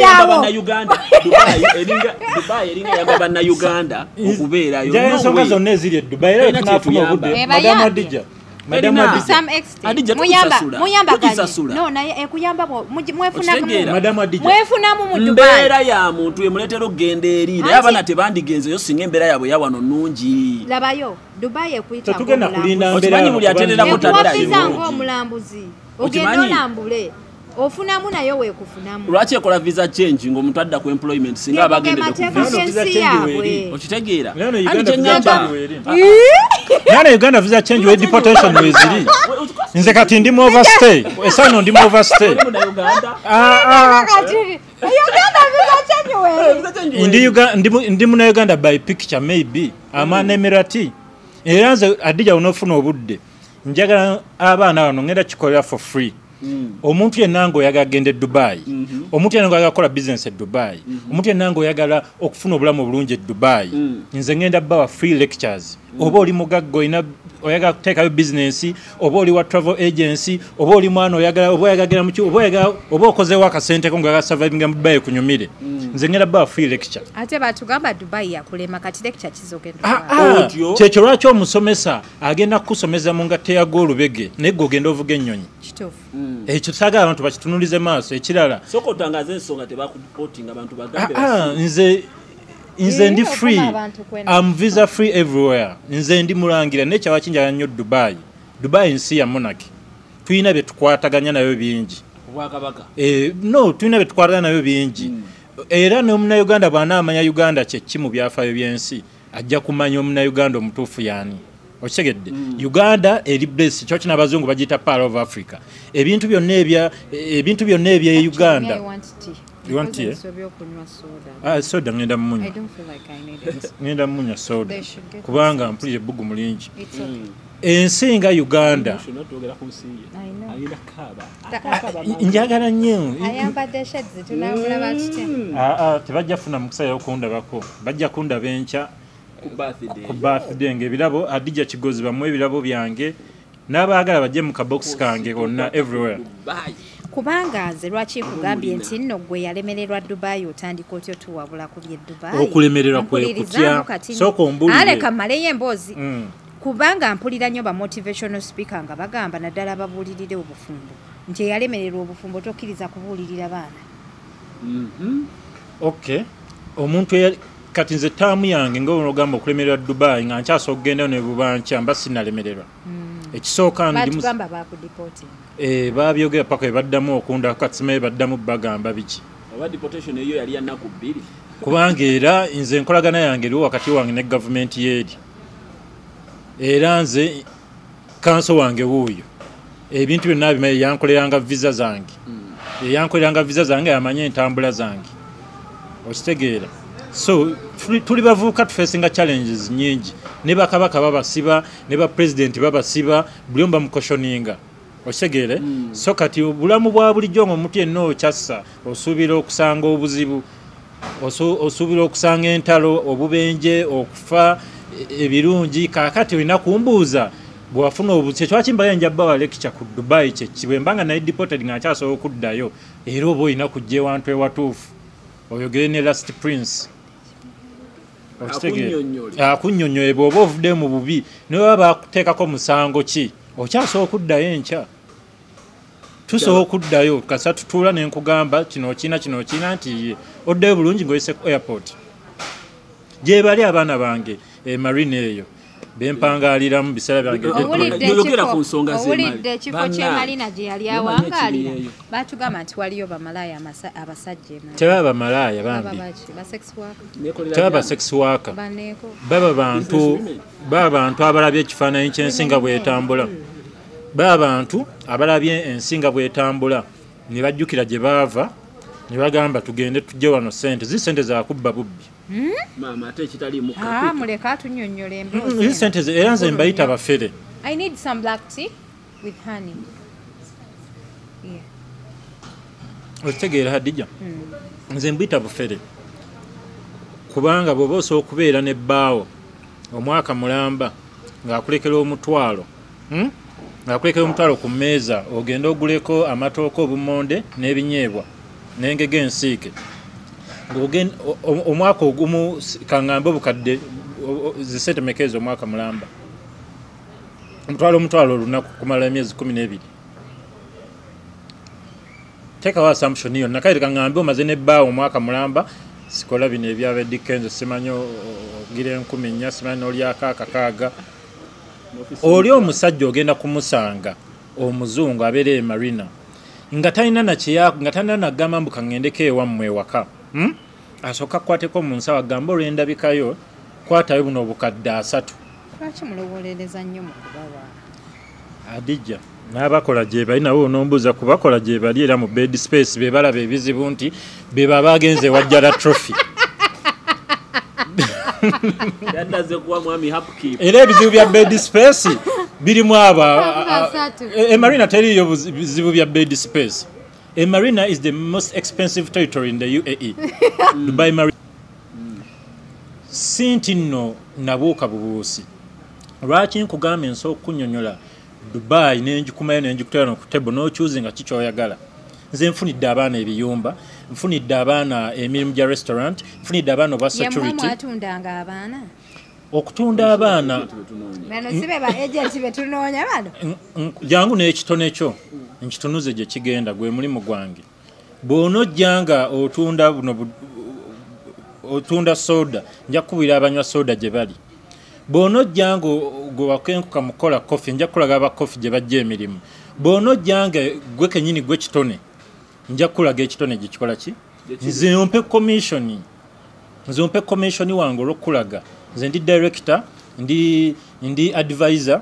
Dubai eringa yagaba na Uganda okubeerayo. Ensonga zonna eziri Dubai era tunafuna obudde. Madam Adija. Muyamba gani? No naye ekuyamba mwefunamu mu Dubai. Mbeera ya muntu emuletera ogenda eri. Naye abana tebandigenze yo singa embeera yabwe ya wano nnungi. Labayo Dubai ekuyita tugenda kulinda mbeera. Okimanyi buli aterera ko tabera yo. Omulambuzi. Ogenda olambule. Ofunamu nayo weekufunamu. Lwaki ekola visa change ng'omuntu adda ku employment singa abagendedde ku visa change. Okitegeera? Nana Uganda visa change we deportation weziri. Nze kati ndi mu overstay. Esano ndi mu overstay. Uganda visa change we. Ndi mu Uganda by picture maybe. Amana Emirati. Era nze Adija unofuna obudde. Njagala abaana bano ngenda kikolera for free. Omuntu yenna ng'oyagala agende Dubai. Omuntu yenna ng'oyagala kola business e Dubai. Omuntu yenna ng'oyagala okufuna obulamu obulungi e Dubai. Nze ngenda bawa free lectures. Oba oli mugagga oyagala kuteekayo business, oba oli wa travel agency, oba oli mwana oyagala muki, oba okozeewo akasente ko ng'oyagala surviving mu Dubai kunyumire. Nze ngenda bawa free lecture. Ate batugamba Dubai yakulema kati lecture kizogenda. Kyekyo lwaki omusomesa agenda kukusomeza mu ngatte ya golubege naye gogenda ovuga ennyonyi. Kituufu. Ekyo saagala abantu bakitunulize maaso ekirala. Soko otangaza ensonga tebakupotinga abantu bagambe. Nze ndi free. I'm visa free everywhere. Nze ndi mulangira nekyawa kinjala nnyo Dubai. Dubai nsi ya monarchy. Tuyina bye tukwataganya nayo bingi. Obwakabaka. No, tuyina bye tukwataganya nayo bingi. Era n'omuna Uganda bwana amanya Uganda kye mu byafaayo by'ensi ajja kumanya omuna Uganda omutuufu yaani. Okigedde Uganda eri bless kyo kina abazungu bagita Pearl of Africa. Ebintu byonna ebya Uganda. You want tea? Soda ngenda munya. I don't feel like I need it. Ngenda munya soda. Kubanga mpulire bugu mulungi. Ensi nga Uganda. Njagala nnyo. Ayambadde shades tunabula batute. Tebajja funa mukisa y'okundabako. Bajja kundaba enkya ku birthday ng'ebirabo Adija Kigozi bamwe ebirabo byange n'abaagala bajje mu kabox kange konna everywhere. Kubanga nze lwaki kugambye nti nno gwe yalemererwa Dubai otandika otyo tuwabula ku bye Dubai. Okulemererwa kwe kutya. Soko mbulire. Aleka maleyo emboozi. Kubanga mpulira nnyo ba motivational speaker nga bagamba naddala babuulirire obufumbo. Nti yalemererwa obufumbo tokkiriza kubuulirira baana. Okay. Omuntu kati nze taamu yange ng'olugamba okulemererwa Dubai nga nkyasa okugenda ne bubankya mba sinalemererwa. Ekisooka batugamba bakudeporting. Babyogera paka baddamu okunda katsime baddamu bagamba biki. Oba deportation eyo yali yannaku 2. Kubanga era nze enkolagana yange eriwo wakati wange ne gavumenti yeeri. Era nze kanso wange wuuyo. Ebintu byonna bimanyi yankoleranga visa zange. Yankoleranga visa zange yamanye entambula zange. Okitegeera. So tuli bavuka tufacinga challenges nyingi. Ne bakabaka babasiba, ne ba president babasiba, buliomba mukoshoninga. Okitegeere. So kati obulamu bwa bulijjo omuntu yenna okyassa osuubira okusanga obuzibu. Osuubira okusanga entalo, obubenje, okufa, ebirungi. Kaakati olina kumbuuza bwafuna obuzi kyakimbaye njabba wa lecture ku Dubai kye mbanga naye deported nga nkyasobola okuddayo era oba olina kujja ewantu ewatuufu oyogere ne last prince akunnyonnyoye bw'oba ovudde mu bubi naye baba bakuteekako musango ki okyasobola okuddayo enkya tusobola okuddayo kasa tutuula ne nkugamba kino kiina nti oddayo bulungi ng'oyise ku airport gye bali abaana bange marine eyo bempangalira mu bisala byange yogera ku nsonga z'emali ekifo ky'emalina gye yali awangaalira batugamba nti waliyo bamalaya abasajja emali tebaba bamalaya bambi tebaba sex worker baba bantu abalabye ekifaananyi ky'ensinga bw'etambula baba bantu abalabye ensinga bw'etambula ne bajjukira gye baava ne bagamba tugende tujje wano ssente zisente zakubba bubbi mama ate kitali mu muleka tunnyonnyola emboozi zisente era nze mbayita bafere. I need some black tea with honey. Okitegeera Hadija nze mbayita bufere kubanga bw'oba osobola okubeera n'ebbaawo omwaka mulamba ng'akulekera omutwalo ng'akulekera omutwalo ku mmeeza ogenda oguleko amatooke obumonde n'ebinyeebwa n'engege ensiike omwaka ogumu kaŋŋambe obukadde zisente mekeezi omwaka mulamba omutwalo olunaku kumala emyezi 12 teekawo assumption yonna kale kaŋŋambe omaze n'ebbaawo omwaka mulamba sikola bino ebyaba Dickens simanyi ogira 10,000 simanyi n'olyako akakaaga oli omusajja ogenda kumusanga omuzungu abeera e marina nga talina nagamba mbu kaŋŋendeko ewammwe ewaka asooka kukwateko mu nsawo agamba olw'endabikayo kwatayo buno obukadde 3. Lwaki mulowolereza nnyo mu kubawa Adija n'abakola gye bali nawe onombuuza kubakola gye bali era mu bed space be balaba ebizibu nti be baba bagenze wajjala trophy era ebizibu bya bed space birimu Marina teriyo bizibu bya bed space. Marina is the most expensive territory in the UAE. Dubai Marina. Sinti nno nabuuka bubuusi. Lwaki nkugambye nsobola okunnyonnyola Dubai n'enjikumayo n'enjikuteera ku table n'okyuzinga kikyoyagala. Nze nfunidde abaana ebiyumba, nfunidde abaana emirimu gya restaurant, nfunidde abaana obwa security. Mwatundanga abaana? Okutunda abaana bano sibe ba agent betunoonya bano jangu n'ekitone kyo nkitunuze gye kigenda gwe mulimu gwange bw'onojjanga otunda soda nja kukubira abanywa soda gye bali bw'onojjanga gwe wakenkuka mukola kofi nja kukulaga abakofi gye bajja emirimu bw'onojjanga gwe kenyini gwe kitone nja kukulaga ekitone gye kikola ki nze ompe commission wange olw'okulaga nze ndi director ndi advisor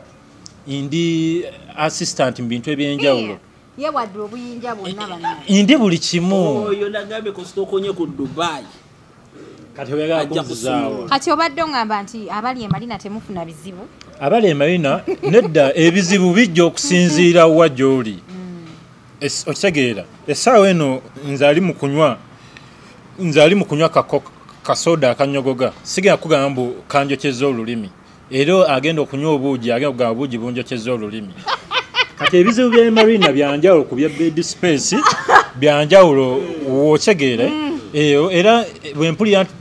ndi assistant mu bintu ebyenjawulo yewadde obuyinja bonna bana ndi buli kimu oyo nagambe ko stokonye ku Dubai kati obega kuzaawo kati obadde ngamba nti abali emalina temufuna bizibu abali emalina nedda ebizibu bijja okusinziira wa gyoli okitegeera essaawa eno nze ali mu kunywa kasoda akanyogoga sigenda kugamba mbu kanjokyeza olulimi era agenda okunywa obuugi agenda kugamba obuugi bunjokyeza olulimi kati ebizibu bya marina byanjawulo ku bya bed space byanjawulo wotegeere era bwempulira nti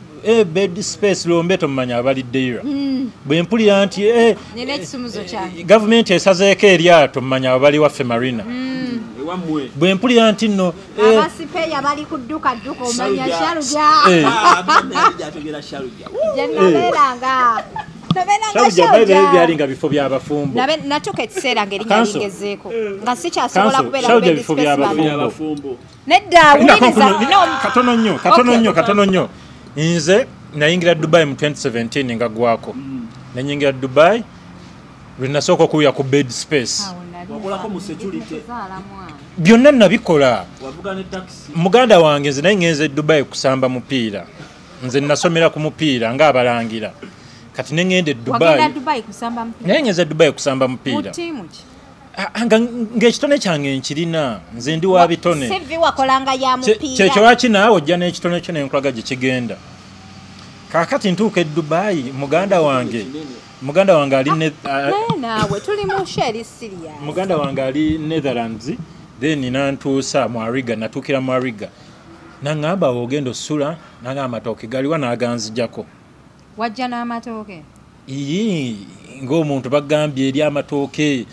bed space lombeto mmanya abaliddeyo bwempulira nti nina ekisumuzo kyange gavumenti esazeeko eryato mmanya abali waffe marina bwe mpulira nti nno abasipeya bali ku dduka omanya Shaluja jennabeeranga byalinga bifo by'abafumbo natuka ekiseera ng'erinnya lingezeeko nga sikyasobola kubeera bifo by'abafumbo nedda katono nnyo nze nayingira Dubai mu 2017 nga gwako nanyingira Dubai lwe nasooka okuwuya ku bed space byonna nabikola muganda wange nze naye ngenze Dubai kusamba mupiira nze nasomera ku mupiira ng'abalangira kati nengende Dubai naye ngenze Dubai kusamba mupiira ng'ekitone kyange nkirina nze ndi wa bitone kyekyo waki naawe ojja n'ekitone kyo nenkulaga gye kigenda kaakati ntuuka e Dubai muganda wange ali Netherlands then nantuusa mu Ariga natuukira mu Ariga naŋŋamba ogenda osula nanga amatooke galiwa n'aganzijjako wajja n'amatooke ng'omuntu bagambye eri amatooke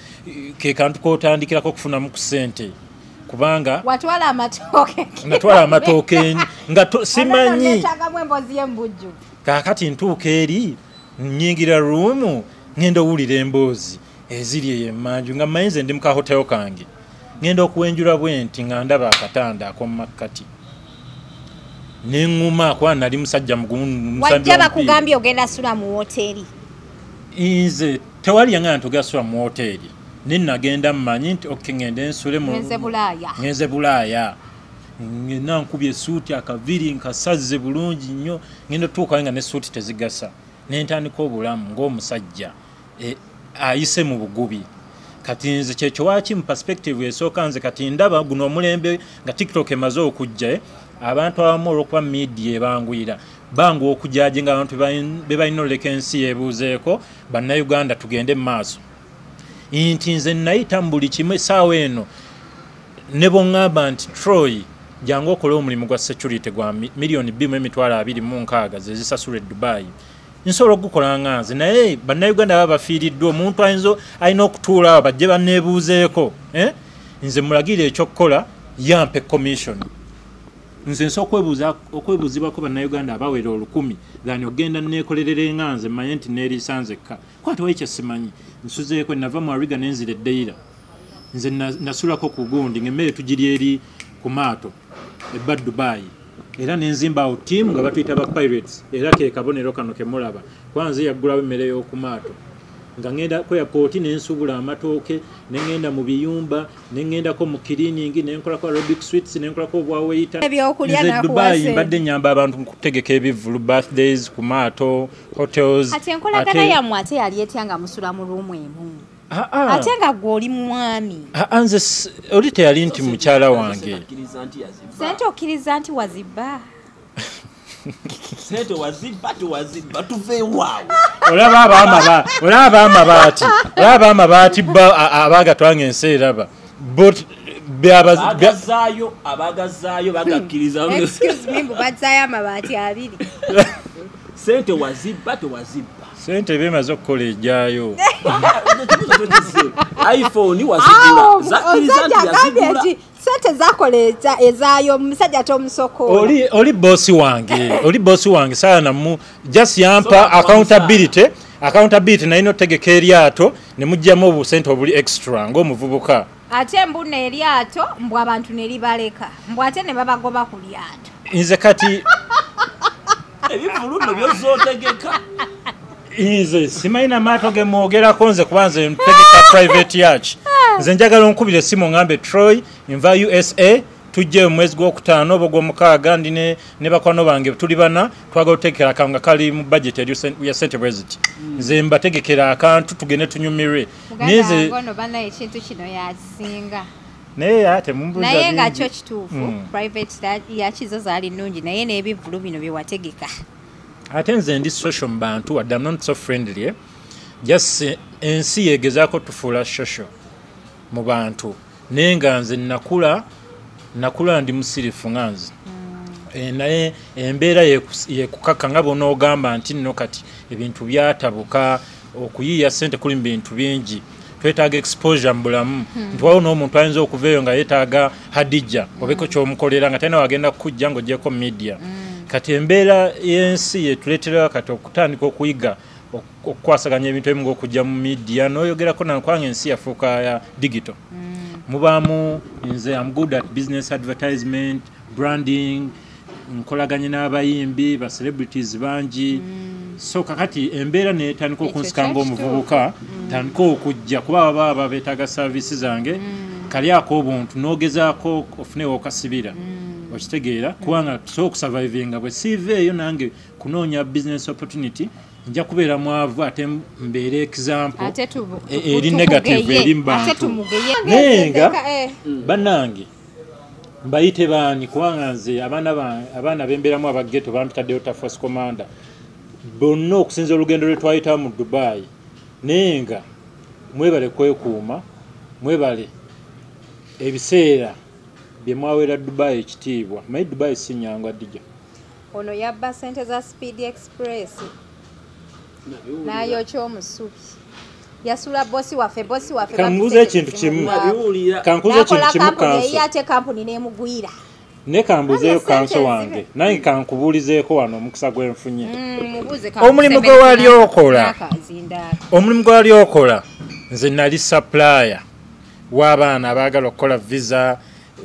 ke kantu kootandikirako okufunamu ku ssente kubanga natwala amatooke nga simanyi kaakati ntuuka eri nyingira ruumu ngenda owulira emboozi eziri eyo emmanju nga mmanyi nze ndi mu kahotelo kange ngenda okuwenjula bwenti nga ndaba akatanda ak'omu makkati neŋŋuma kuba nali musajja mugumu wajja bakugambye ogenda sula mu woteeri nze tewali yangana togera sula mu woteeri ne nagenda mmanyi nti ngende nsule ngenze Bulaaya nankubye essuuti akaviri nkasazze bulungi nnyo ngenda tuukayo nga n'essuuti tezigasa nentandika obulamu ng'omusajja ayise mu bugubi kati nze kyekyo waaki mu perspective esooka nze kati ndaba guno omulembe nga TikTok emaze okujja abantu abamu olw'okuba media ebanguyira bangu okujaje nga abantu be balina oleka ensi yeebuuzeeko bannayuganda tugende mu maaso nti nze nayita mu buli kimu essaawa eno ne boŋŋamba nti Troy jangu okole omulimu gwa security gwa $2,260,000 zezisasula e Dubai nsobola okugukola nga nze naye bannayuganda baba bafiiriddwa omuntu alina okutuula awo bajje banneebuuzeeko nze mulagire ekyokukola yampe commission nze nsobola okwebuuzibwako bannayuganda abawera 1,000 thani ogenda neekolerera enganze manye nti neerisanzekka kwatiwayo kye simanyi nsuzeeko nava mu Ariga nenzira eddeira nze nasulako ku gundi ng'emmere tugiri eri ku maato ebba Dubai era nenzimba awo tiimu nga batuyita ba Pirates era ke kabonero kano kemulaba kwanze yaggulawo emmere y'oku maato nga ngenda ku airport nensubula amatooke nengenda mu biyumba nengendako mu cleaning nenkolako aerobic suites nenkolako obwaweita ebyokulya Dubai mbadde nyamba abantu kutegeka ebivulu birthdays ku maato hotels ate enkolagana yammwe ate yali etyanga musula mu ruumu emu ate nga gwe oli mwami nze oli teyali nti mukyala wange sente okkiriza nti wazibba sente wazibba tuveewaawo olaba amabaati abagatwanga ensi eraba abagazaayo bagakkiriza bazaayo amabaati 2 sente wazibba tewazibba sente bemaze okukola ejjaayo iPhone wazigula zakkiriza nti yazigula sente zakola ezaayo omusajja tomusokoola oli bosi wange saala namu just yampa accountability naye notegeka eryato ne mugyamu obusente obuli extra ng'omuvubuka ate mbuna eryato mbw abantu ne libaleka mbw ate ne babagoba ku lyato nze kati ebivuluno byozootegeka nze simalina maato ge mwogerako nze kuba nze ntegeka private yacht nze njagala onkubira essimu ngambe Troy nva USA tujje mu mwezi gw'okutaano oba gw'omukaaga ndi ne bakwano bange tuli bana twagala otegekera akantu nga kali mu budget ya St. President nze mbategekera akantu tugende tunyumirwe neze ngono bana ekintu kino yasinga naye ate mumbuza naye nga kyo kituufu private yakizo zaali nnungi naye n'ebivulu bino bye wategeka ate nze ndi social mu bantu wadde I'm not so friendly just ensi yegezaako tufuula social mu bantu naye nga nze nakula ndi musirifu nga nze naye embeera yekukaka nga bonaogamba nti nno kati ebintu byatabuka okuyiiya ssente kuli mu bintu bingi twetaaga exposure mu bulamu nti waliwo n'omuntu ayinza okuveeyo nga yeetaaga hadija obeko kyomukolera nga talina wagenda kujja ng'ogyeko media kati embeera y'ensi yetuleetera kati okutandika okuyiga okukwasaganya ebintu ebimu ng'okujja mu media n'oyogerako nakwanga ensi yafuuka ya digital mubaamu nze am good at business advertisement branding nkolaganye n'abayimbi ba celebrities bangi so kakati embeera netandika okunsika ng'omuvubuka tandika okujja kuba baba beetaaga services zange kali ako obuntu n'ogezaako ofunewo okasibira okitegeera kubanga tusobola okusurvivinga bwe siiveeyo nange kunoonya business opportunity nja kubeera mwavu ate mbeere example eri negative eri mu bantu naye nga bannange mbayite baani kubanga nze abaana bembeeramu abageto bampita Delta Force Commander bonna okusinza olugendo lwe twayitamu mu Dubai naye nga mwebale kwekuuma mwebale ebiseera bye mwawera Dubai ekitiibwa mayi Dubai si nyangu adija ono yabba sente za Speed Express nayo ky'omusubi yasula bosi waffe kankubuuza ekintu kimu ate kampuni n'emugwira ne kambuzeeyo kanso wange nange kankubuulizeeko wano omukisa gwenfunye omulimu gwe wali okola nze nali supplier w'abaana abaagala okukola visa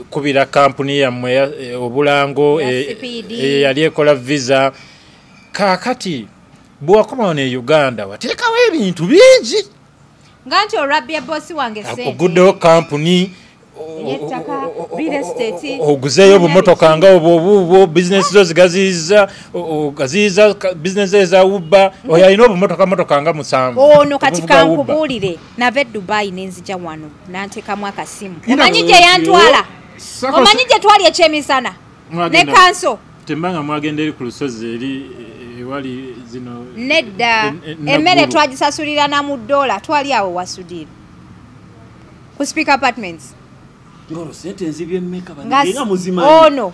kubira kampuni yammwe obulango yali ekola visa kaakati bw'wakomawo ne Uganda wateekawo ebintu bingi nga nti olwabbye bosi wange sente oguddewo kampuni yettaka real estate oguzeeyo bumotoka nga obwo business zo zigaziiza business eza Uber oyo alina obumotoka nga 7 ono kati kankubuulire nave Dubai nenzija wano nanteekamu akasimu omanyi gye yantwala omanyi gye twali ekyemisana ne kanso tembanga mwagenda eri ku lusozi eri wali zino nedda emmere twagisasulira na mu dola twali awo wasudira ku Speaker Apartments ngoro sente nzibye mmeka banenga muzimanyi ono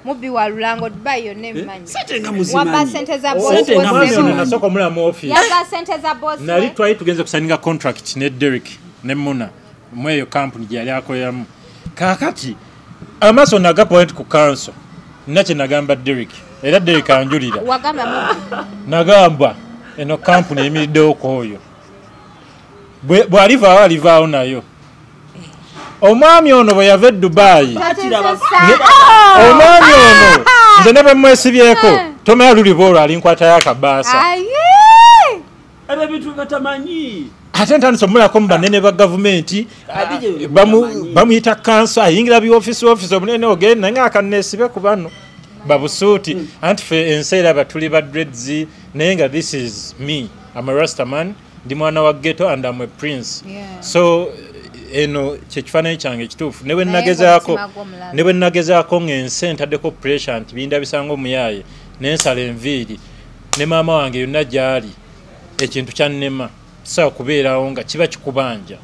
mubbi wa Lulango Dubai yonna emmanyi sente nga muzimanyi wabba sente za boss nasoko mula mu office yabba sente za boss nali twali tugenze kusaninga contract ne Derek ne Muna mweyo company gyali akoyamu kakati amaso naga point ku council nache nagamba Derek era Derek anjulira wagamba mubbi nagamba eno company emiriddewo koyo bw'alivaawo nayo omwami ono bwe yava Dubai omwami ono nze ne bwe mwesibyeko tomera luliba olwo alinkwatayo akabaasa ebe bintu batamanyi ate ntandise omulako mu banene ba gavumenti bamuyita kanso ayingira biofisi obunene ogenda naye nga akaneesibe ku bano babusuuti anti fe ensi era tuli ba dreads naye nga this is me I'm a Rastaman ndi mwana wa ghetto and I'm a prince so eno kyekifaananyi kyange ekituufu ne bwe nagezaako ng'ensi entaddeko pressure nti binda bisanga omuyaaye nensala enviiri ne maama wange yonna gyali ekintu kyannema saa kubeerawo nga kiba kikubanja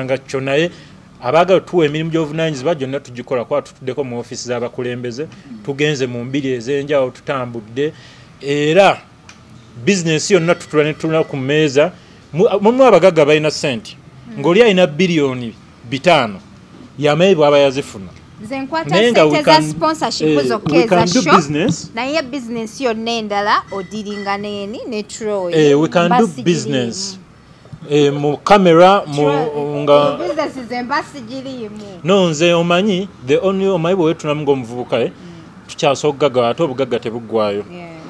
nga kyo naye abaagala tuwa emirimu gy'obuvunaanyizibwa gyonna tugikola kuba tutuddeko mu ofiisi z'abakulembeze tugenze mu mbiri ez'enjawulo tutambudde era bizinensi yonna tutula ne tulina ku mmeeza mumu abagagga balina ssente ng'oli alina biliyoni 5 yamaye bw'aba yazifuna nze nkwata sente za sponsorship zokeza show naye business yonna endala odiringa neni ne Troy we can do business mu camera nga business zembasi girimu no nze omanyi the only omanyi bwe tunamu ng'omuvubuka tukyasogaga ate obugagga tebuggwayo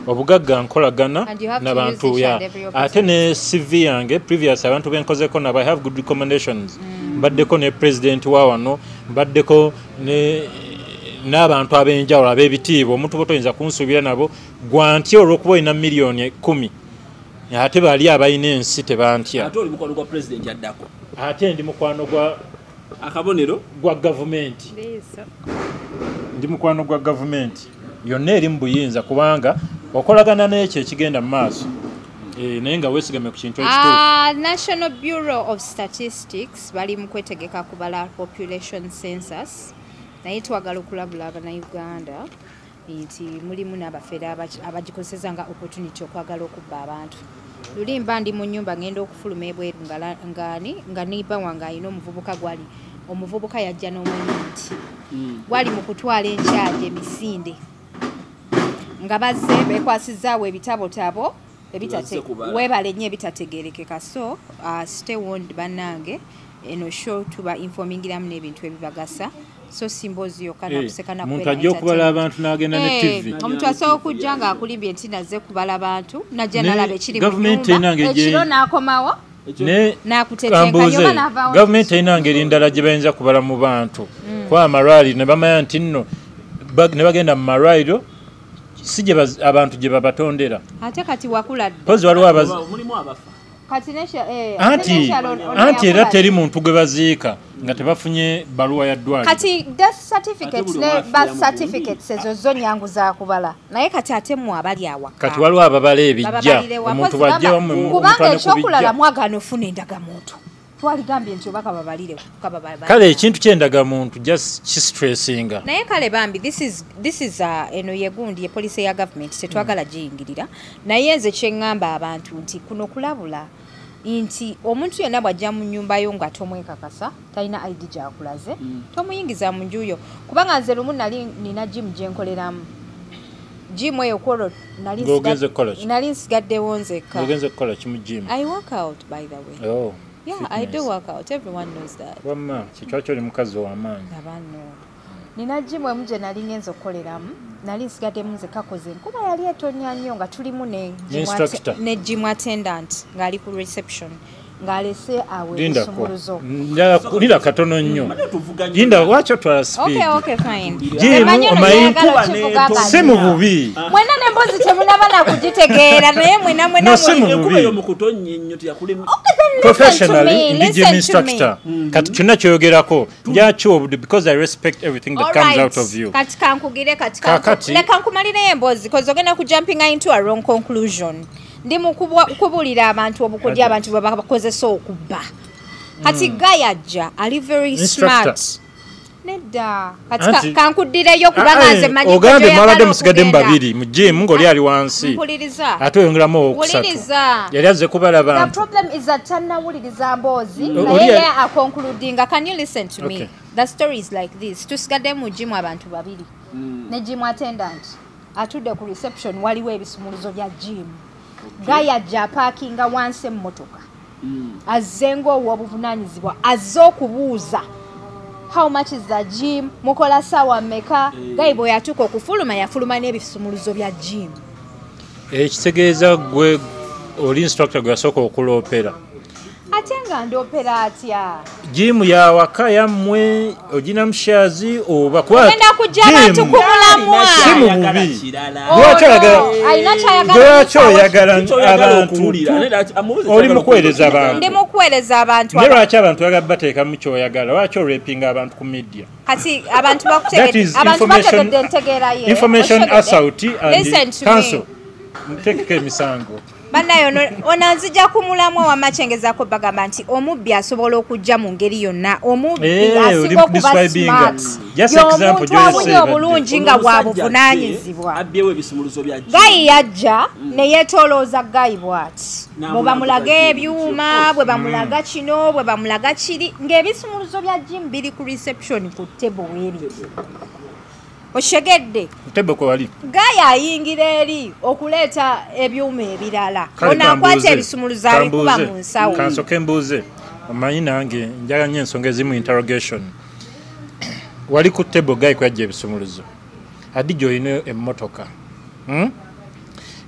obugagga nkolagana n'abantu ate ne CV yange previous abantu benkozeko nabo I have good recommendations mbaddeko ne president wa wano mbaddeko n'abantu ab'enjawulo ab'ebitiibwa omuntu botoyinza kunsuubira nabo gwantya olw'okuba olina miliyoni 10 ate bali abalina ensi tebantya ate oli mukwano gwa president yaddako ate ndi mukwano gwa akabonero gwa gavumenti ndi mukwano gwa gavumenti yonna eri mu buyinza kubanga okolagana n'ekyo ekigenda mu maaso naye nga weesigame ku kintu ekituufu National Bureau of Statistics bali mu kwetegeka kubala population census naye twagala okulabula Abannayuganda nti mulimu n'abafeera abagikozesa nga opportunity okwagala okubba abantu lulimba ndi mu nnyumba ngenda okufuluma ebweru nga niba wange alina omuvubuka gwali omuvubuka yajja n'omwenyi nti gwali mu kutwala enkyaje emisinde nga bazze bekwasizaawo ebitabo weebale nnyo ebitategerekeka so stay warned bannange eno show tuba informingiramu n'ebintu ebibagasa so symposium kana kusekana kwera muntu ajja okubala abantu n'agenda ne TV omuntu asobola okujja nga akulimbye nti nazze kubala abantu najja nalaba ekiri mu nyumba ekiro n'akomawo gavumenti erina ngeri ndala gye bayinza kubala mu bantu kuba amalwaliro ne bamanya nti nno ne bagenda mu malwaliro si gye abantu gye babatondera ate kati wakula pozi waliwo mulimu abafa anti era teri muntu gwe baziika nga tebafunye baluwa ya ddwaliro kati death certificates ne birth certificates ezo zo nyangu za kubala naye kati ate mu abali awaka kati waliwo ababala ebijja omuntu bwajja kubanga ekyokulala mwagaana ofuna endagamuntu twaligambye nti obaka babalire kale ekintu ky'endagamuntu just kistressinga naye kale bambi this is eno yegundi yepoliisi ya gavumenti tetwagala giyingirira naye nze kyeŋŋamba abantu nti kuno kulabula nti omuntu yenna bw'ajja mu nnyumba yo nga tomwekakasa talina ID gyakulaze tomuyingiza mu nju yo kubanga nze lumu nina jimu gye nkoleramu jimu eyo kwolwo nali nsigaddewo nzekka ogenze kukola kimu jimu I work out by the way Yeah, fitness. I do work out. Everyone knows that. Wama, kichwacho li mukazi wa amani. Nabano. Nina jimu muje nali ngenzo koleramu. Nali nsigade munze kakoze. Kuba yali etonya nnyo nga tulimu ne gym attendant ngali ku reception. Ngalese awe sumuluzo. Linda katono nnyo. Linda wacho twa speed. Okay, fine. Jimu omayinkuba neto. Semu bubi. Mwena nembozi temunaba na kugitegeera naye mwena no semu bubi. Yo mukutonye nnyo tyakule. Professionally, ndi gym instructor. Kati kyonna kyogerako. Njakyo because I respect everything that comes out of you. Kati kankugire kati leka nkumalire embozi because ogenda ku jumping into a wrong conclusion. Ndi mukubulira abantu obukodya abantu baba bakozesa okubba. Kati gayajja ali very smart. Nedda kati kankudireyo kubanga nze manyi ogambe mwabadde musigade mu babiri mu gym ngoli ali wansi mpuliriza ate oyongeramu okusatu yali azze kubala abantu. The problem is that tanawuliriza mbozi naye a concluding. Can you listen to me? The story is like this. Tusigade mu gym abantu babiri ne gym attendant atudde ku reception waliwo ebisumuluzo bya gym. Gaya ja parkinga wansi emmotoka azengo obuvunanyizibwa azze okubuuza how much is the gym mukola sawa meka gaibo yatuko okufuluma yafuluma n'ebisumuluzo bya gym ekitegeeza gwe oli instructor gwe yasooka okulopera ate nga ndopera atya gym ya waka yammwe ogina mushazi oba kwa genda kujja abantu kumulamwa simu bubi lwaki oyagala abantu oli mukuweereza abantu ndi mukuweereza abantu naye lwaki abantu bagala bateeka mu kyoyagala lwaki orapinga abantu ku media kati abantu bakutegedde ntegeera ye information assault and cancel muteekeko emisango banayo onanzija kumulamwa wamachengezako bagamba nti omubbi asobola okujja mu ngeri yonna omubbi asinga okuba smart y'omuntu obulungi nga bwabuvunanyizibwa abyewo ebisumuluzo bya gayi yajja ne yeetolooza gayi bw'ati bwe bamulaga ebyuma bwe bamulaga kino bwe bamulaga kiri ng'ebisumuluzo bya gym biri ku reception ku table weri oshegedde tebo ko wali gaya ayingira eri okuleeta ebyuma ebirala onakwata ebisumuluzo abikuba mu nsawo kansoke mbuuze omanyi nange njaga nnyo ensonga ezimu interrogation wali ku tebo gayi kwajja ebisumuluzo adijja olina emmotoka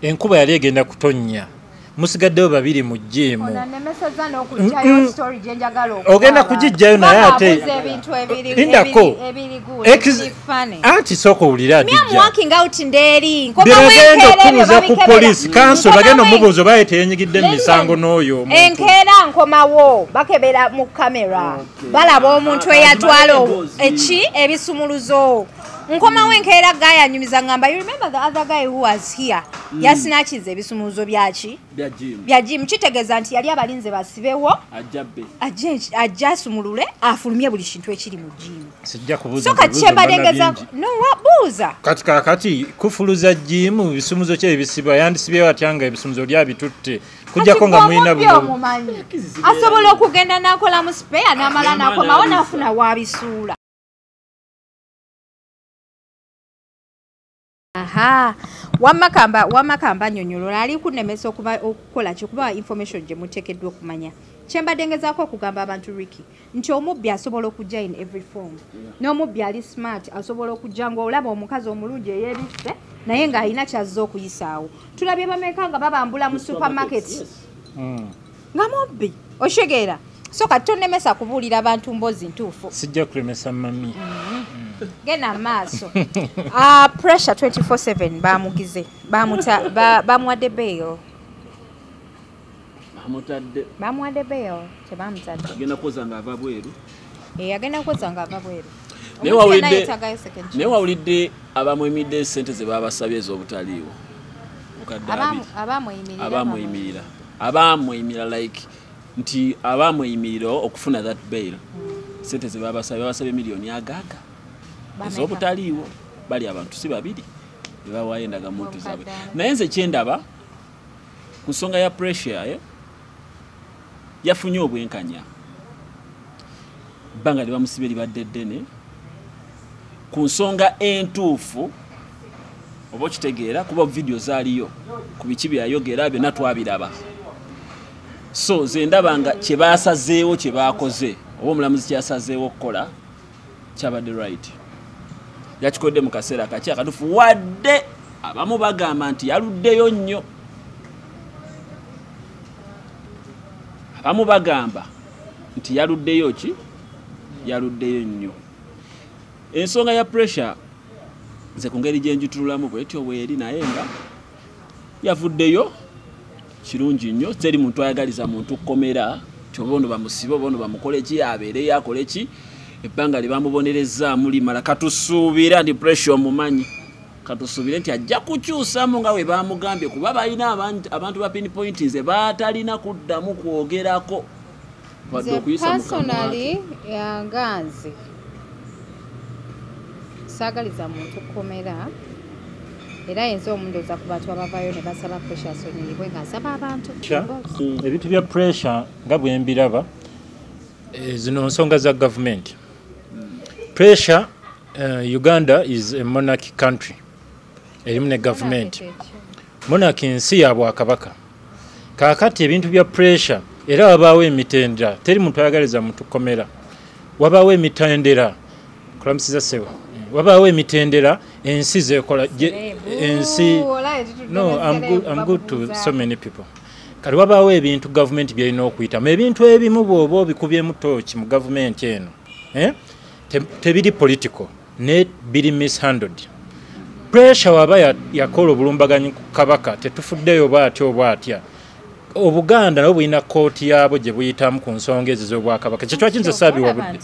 enkuba yali egenda kutonnya musigaddewo babiri mu gym ogenda kugijjayo naye ate lindako anti sooka owulira adijjagenda okubuuza ku poliisi kanso bagenda omubuuza oba yeteyenyigidde mu misango n'oyo enkeera nkomawo bakebera mu kamera balaba omuntu eyatwala ebisumuluzo nkomawo enkeera gaya anyumiza ngamba you remember the other guy who was here yasinakiza ebisumuluzo byaki bya gym kitegeeza nti yali abalinze basibewo ajja asumulule afulumye buli kintu ekiri mu gym sijja kubuuza so kakyembadengeza no wabuuza kati kufuluza gym bisumuluzo kye ebisiba yandisibyewo atyanga ebisumuluzo lyabitutte kujjako nga mulina omumanyi asobola okugenda n'akola mu spare n'amala n'akomawo n'afuna waabisuula. Aha, Wamakamba annyonnyola ali kunnemesa okukola kikuba information gye muteekeddwa okumanya. Kyembadde ngezaako okugamba abantu Ricky nti omubbi asobola okujja in every form. N'omubbi ali smart asobola okujja ng'olaba omukazi omulungi eyeebisse naye ng'alina kyazza okuyisaawo. Tulabye bameka nga babambula mu supermarket nga mubbi oshegeera. So kati tonnemesa kubuulira abantu mboozi ntuufu. Sijja kulemesa mami. Gena maaso. Pressure 24/7 bamugize. Bamuwadde bail. Bamuwadde bail. Tebamutadde. Agenda kuza nga ava bweru. Agenda kuza nga ava bweru. Naye wawulidde abamwemidde ssente ze babasabye ez'obutaliiwo. Abamweyimirira like nti abamweyimirira okufuna that bail. Ssente ze babasabye miliyoni agaaga. Ez'obutaliiwo bali abantu si babiri bebawayo endagamuntu zaabwe. Naye nze kyendaba ku nsonga ya pressure yafunye obwenkanya. Bbanga lye bamusibe libadde ddene ku nsonga entuufu oba okitegeera kuba video zaaliyo ku biki byayogera byonna twabiraba. So ze ndaba nga kye baasazeewo kye baakoze oba omulamuzi kyasazeewo okukola kyabadde right. Yakikodde mu kaseera kaki akatuufu wadde abamu bagamba nti yaluddeyo nnyo. Abamu bagamba nti yaluddeyo ki? Yaluddeyo nnyo. Ensonga ya pressure nze ku ngeri gye njitululamu bwetyo bweri naye nga yavuddeyo kirungi nnyo. Teri muntu ayagaliza muntu kukomera kyobono bamusibe bono bamukole ki abeere yakole ki ebbanga libamubonereza mulimala katusuubira ndi pressure omumanyi katusuubire nti ajja kukyusamu nga we bamugambye kuba balina abantu ba pinpoint nze batalina kuddamu kwogerako wadde okuyisa personally yanganze saagaliza muntu kukomera era yenza omundoza ku bantu abavayo ne basaba pressure asonyiyibwe ng'asaba abantu ebintu bya pressure nga bwe mbiraba zino nsonga za government. Pressure, Uganda is a monarchy country. Erimu ne government. Monarchy nsi ya Bwakabaka. Kaakati ebintu bya pressure era wabaawo emitendera. Teri muntu ayagaliza muntu kukomera. Wabaawo emitendera. Kulamusiza sewa. Wabaawo emitendera ensi zekola ensi. No, I'm good to so many people. Kali wabaawo ebintu government byalina okuyitamu. Ebintu ebimu bw'oba obikubyemu tooki mu government eno. Tebiri political ne biri mishandled. Pressure waba yakola obulumbaganyi ku Kabaka tetufuddeyo bwatya. Obuganda nabo bulina kooti yaabo gye buyitamu ku nsonga ezo z'Obwakabaka. Kyekyo kinze saabi wabudde.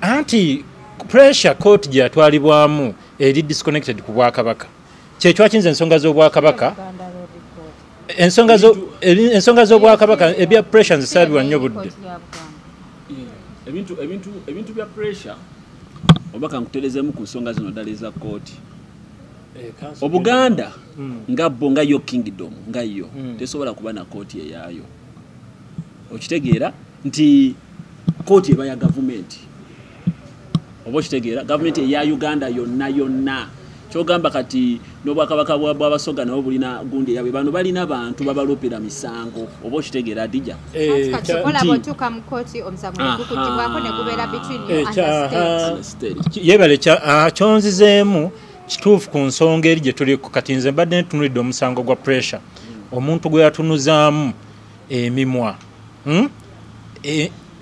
Anti pressure kooti gye yatwalibwamu eri disconnected ku Bwakabaka. Kyekyo kinze ensonga z'Obwakabaka. Ensonga z'Obwakabaka ebya pressure nze saabi wannyo budde. Ebintu bya pressure obaka nkuterezemu ku nsonga zino ddala eza kooti. Obuganda nga yo kingdom nga yo tesobola kuba na kooti eyaayo. Okitegeera nti kooti eba ya government. Oba okitegeera government eya Uganda yonna. Kyogamba kati n'Obwakabaka bw'Abasoga nabo bulina gundi yaabwe bano balina bantu babalopera misango oba okitegeera Adija. Kati bw'otuuka mu kooti omusango gukugibwako ne gubeera between you and the state. Yebale kyonzizeemu kituufu ku nsonga eri gye tuli kati nze mbadde ntunulidde omusango gwa pressure omuntu gwe yatunuzaamu emimwa.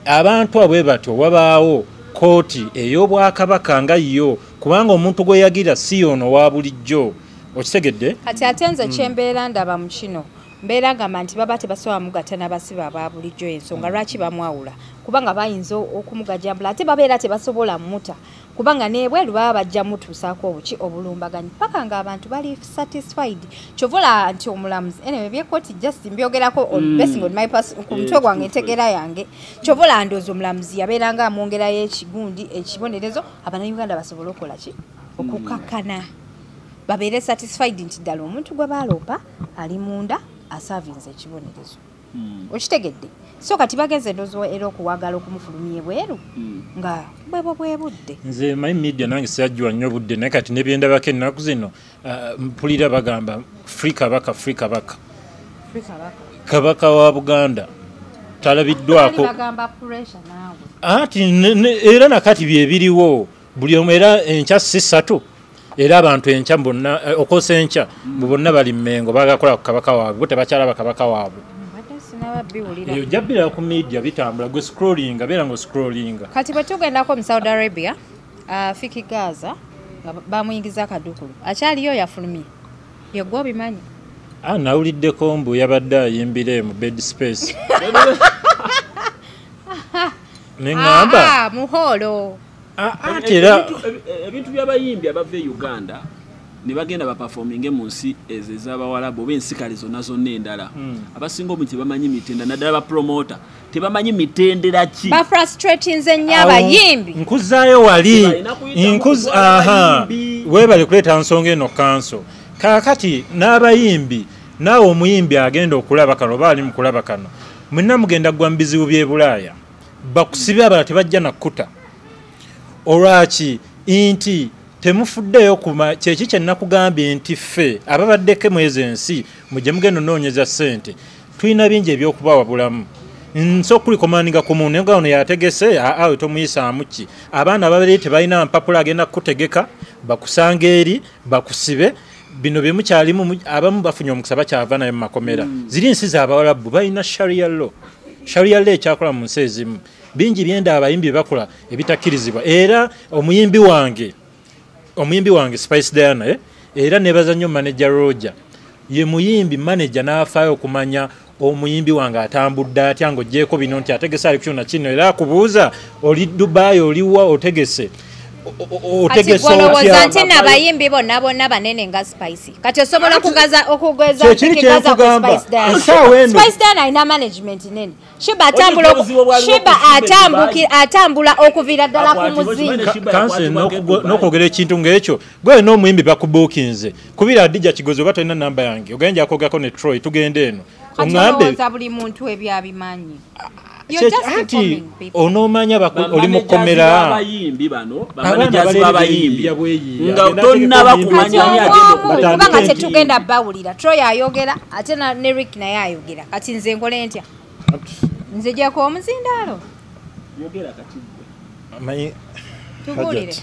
Abantu abwe batyo wabaawo kooti ey'Obwakabaka nga yo kubanga omuntu gwe yagira si ono wa bulijjo. Okitegedde? Kati ate nze kyembeera ndaba mu kino mbeera ngamba nti baba tebasobola mugatta n'abasibe aba bulijjo ensonga lwaki bamwawula kubanga bayinza okumugajambula ate babeera tebasobola muta kubanga nebweru baba bajja mutuusaako obuki obulumbaganyi paka ng'abantu bali satisfied. Kyovola nti omulamuzi ene ebyekooti just mbyogerako basing on my ku mutwe gwange ntegeera yange kyovola ndoozi omulamuzi yabeera nga amwongerayo ekigundi ekibonerezo Abannayuganda basobole okukola ki okukakana babeere satisfied nti ddala omuntu gwe baaloopa ali munda asavinze ekibonerezo okitegedde so kati bagenze ndozo era okuwagala okumufulumya ebweru nga bwebudde nze my media nange siyajjwa nnyo budde naye kati nebyendabako ennaku zino mpulira bagamba free kabaka kabaka wa Buganda talabiddwako ati era nakati byebiriwo buli omu era enkya sisatu era abantu enkya bonna okosa enkya bonna bali Mmengo bagakola ku kabaka waabwe bo tebakyalaba kabaka waabwe eyo jabbira ku media bitambula gwe scrollinga beera ngo scrollinga kati bwetugendako mu Saudi Arabia Fiki Gaza bamuyingiza akadukulu akyaliyo yafulumye yegwe obimanyi nawuliddeko mbu yabadde ayimbire mu bed space neŋŋamba muholo atera ebintu by'abayimbi abava e Uganda ne bagenda baperforminge mu nsi ezo ez'Abawarabu oba ensikale zonna zonna endala abasinga omu tebamanyi mitenda naddala bapromota tebamanyi mitendera ki bafrustratinze nnyo abayimbi nkuzaayo wali weebale kuleeta nsonga eno kanso kaakati n'abayimbi naawe omuyimbi agenda okulaba kano oba ali mu kulaba kano mwenna mugenda gwa mu bizibu by'e Bulaaya bakusibe abala tebajja nakkuta olwaki nti temufuddeyo kuma kyeki kye nakugambye nti ffe ababaddeko mwezi ensi mujje mugenda onoonyeza ssente tulina bingi ebyokubawa bulamu nsokuli komaninga ku muntu nga ono yategese awe tomuyisaamu ki abaana babiri tebalina mpapula agenda kukutegeka bakusanga eri bakusibe bino byemukyalimu abamu bafunye omukisa bakyava naye mu makomera ziri nsi z'Abawarabu balina sharia law ekyakola mu nsi ezimu bingi byenda abayimbi bakola ebitakkirizibwa era omuyimbi wange Spice Diana era nebaza nnyo manager Roger ye muyimbi manager n'afaayo okumanya omuyimbi wange atambudde atya ng'oggyeko bino nti ategese ali kukyona kino era akubuuza oli Dubai oliwa otegese olowooza nti n'abayimbi bonna banene nga Spice kati osobola okugeza Spice Diana alina management nene Shiba atambula okuviira ddala ku muzinga kanse n'okwogera ekintu ng'ekyo gwe n'omuyimbi bakubuukinze kubira Adija Kigozi oba tolina namba yange ogenda akwogako ne Troy tugende eno olowooza buli muntu ebyabimanyi anti onomanya oli mukomera abayimbi bano bamanajazi b'abayimbi nga tonnaba kumanya ani agenda kubanga tetugenda bawulira Troy ayogera ate ne Rick naye ayogera kati nze nkole ntya nze gyako omuzindaalo yogera kati tugulire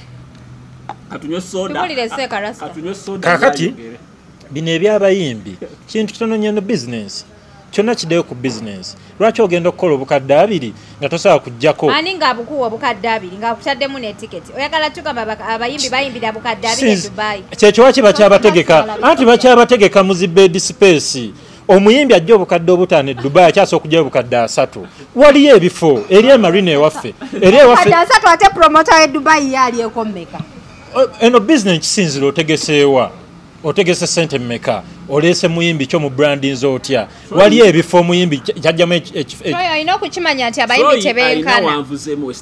katunywe soda tugulire seka rasta katunywe soda kakati bino ebyabayimbi kintu kitono nnyo business kyonna kiddeyo ku business lwaki ogenda okukola obukadde abiri nga tosobola kujjako ani ngaabukuwa obukadde abiri ng'akutaddemu n'etiketi oyagala tugamba abayimbi bayimbira bukadde abiri e Dubai kyekyo waki bakyabategeka anti bakyabategeka mu zibed space omuyimbi ajja obukadde obutaano e Dubai akyasa okujjayo obukadde 3 waliyo ebifo eri emarina ewaffe kadde 3 ate promota we Dubai yaali ekommeka eno business kisinzira otegeseewa otegese sente mmeka olese muyimbi kyo mu branding otya waliyo ebifo omuyimbi kyajjamu olina okukimanya nti abayimbi tebenkana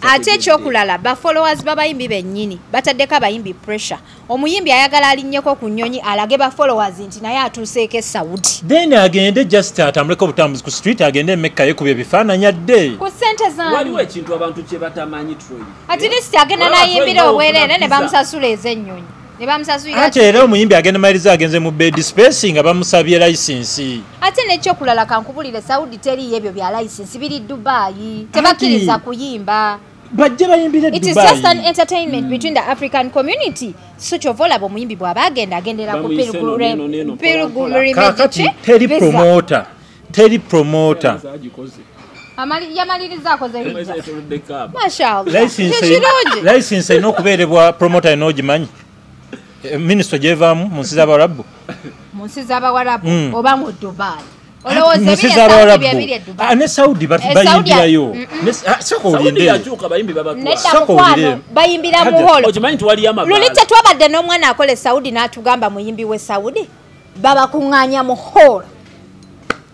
ate ekyokulala bafollowers b'abayimbi bennyini bataddeko abayimbi pressure omuyimbi ayagala alinnyeko ku nnyonyi alage bafollowers nti naye atuuseeko e Saudi then agende just atambuleko obutambuzi ku street agende emekka yekubya ebifaananyi adde ku ssente zaani waliwo ekintu abantu kye batamanyi Troy at least agenda nayimbira obwereere ne bamusasula ez'ennyonyi ate era omuyimbi agenda maliriza agenze mu bed space nga bamusabye license ate n'ekyokulala kankubulire Saudi teriyo ebyo bya license biri Dubai tebakkiriza kuyimba bajje bayimbire Dubai it is just an entertainment between the African community such of all omuyimbi bw'aba agendera ku kakati teri promoter yamaliriza akoze license n'okubeerebwa promoter n'ogimanyi minister jevaamu mu nsi z'Abawarabu oba mu Dubai ne Saudi bayingirayo bayimbira muholo luli tetwabadde n'omwana akole Saudi n'atugamba muyimbi we Saudi babakuŋŋaanya muholo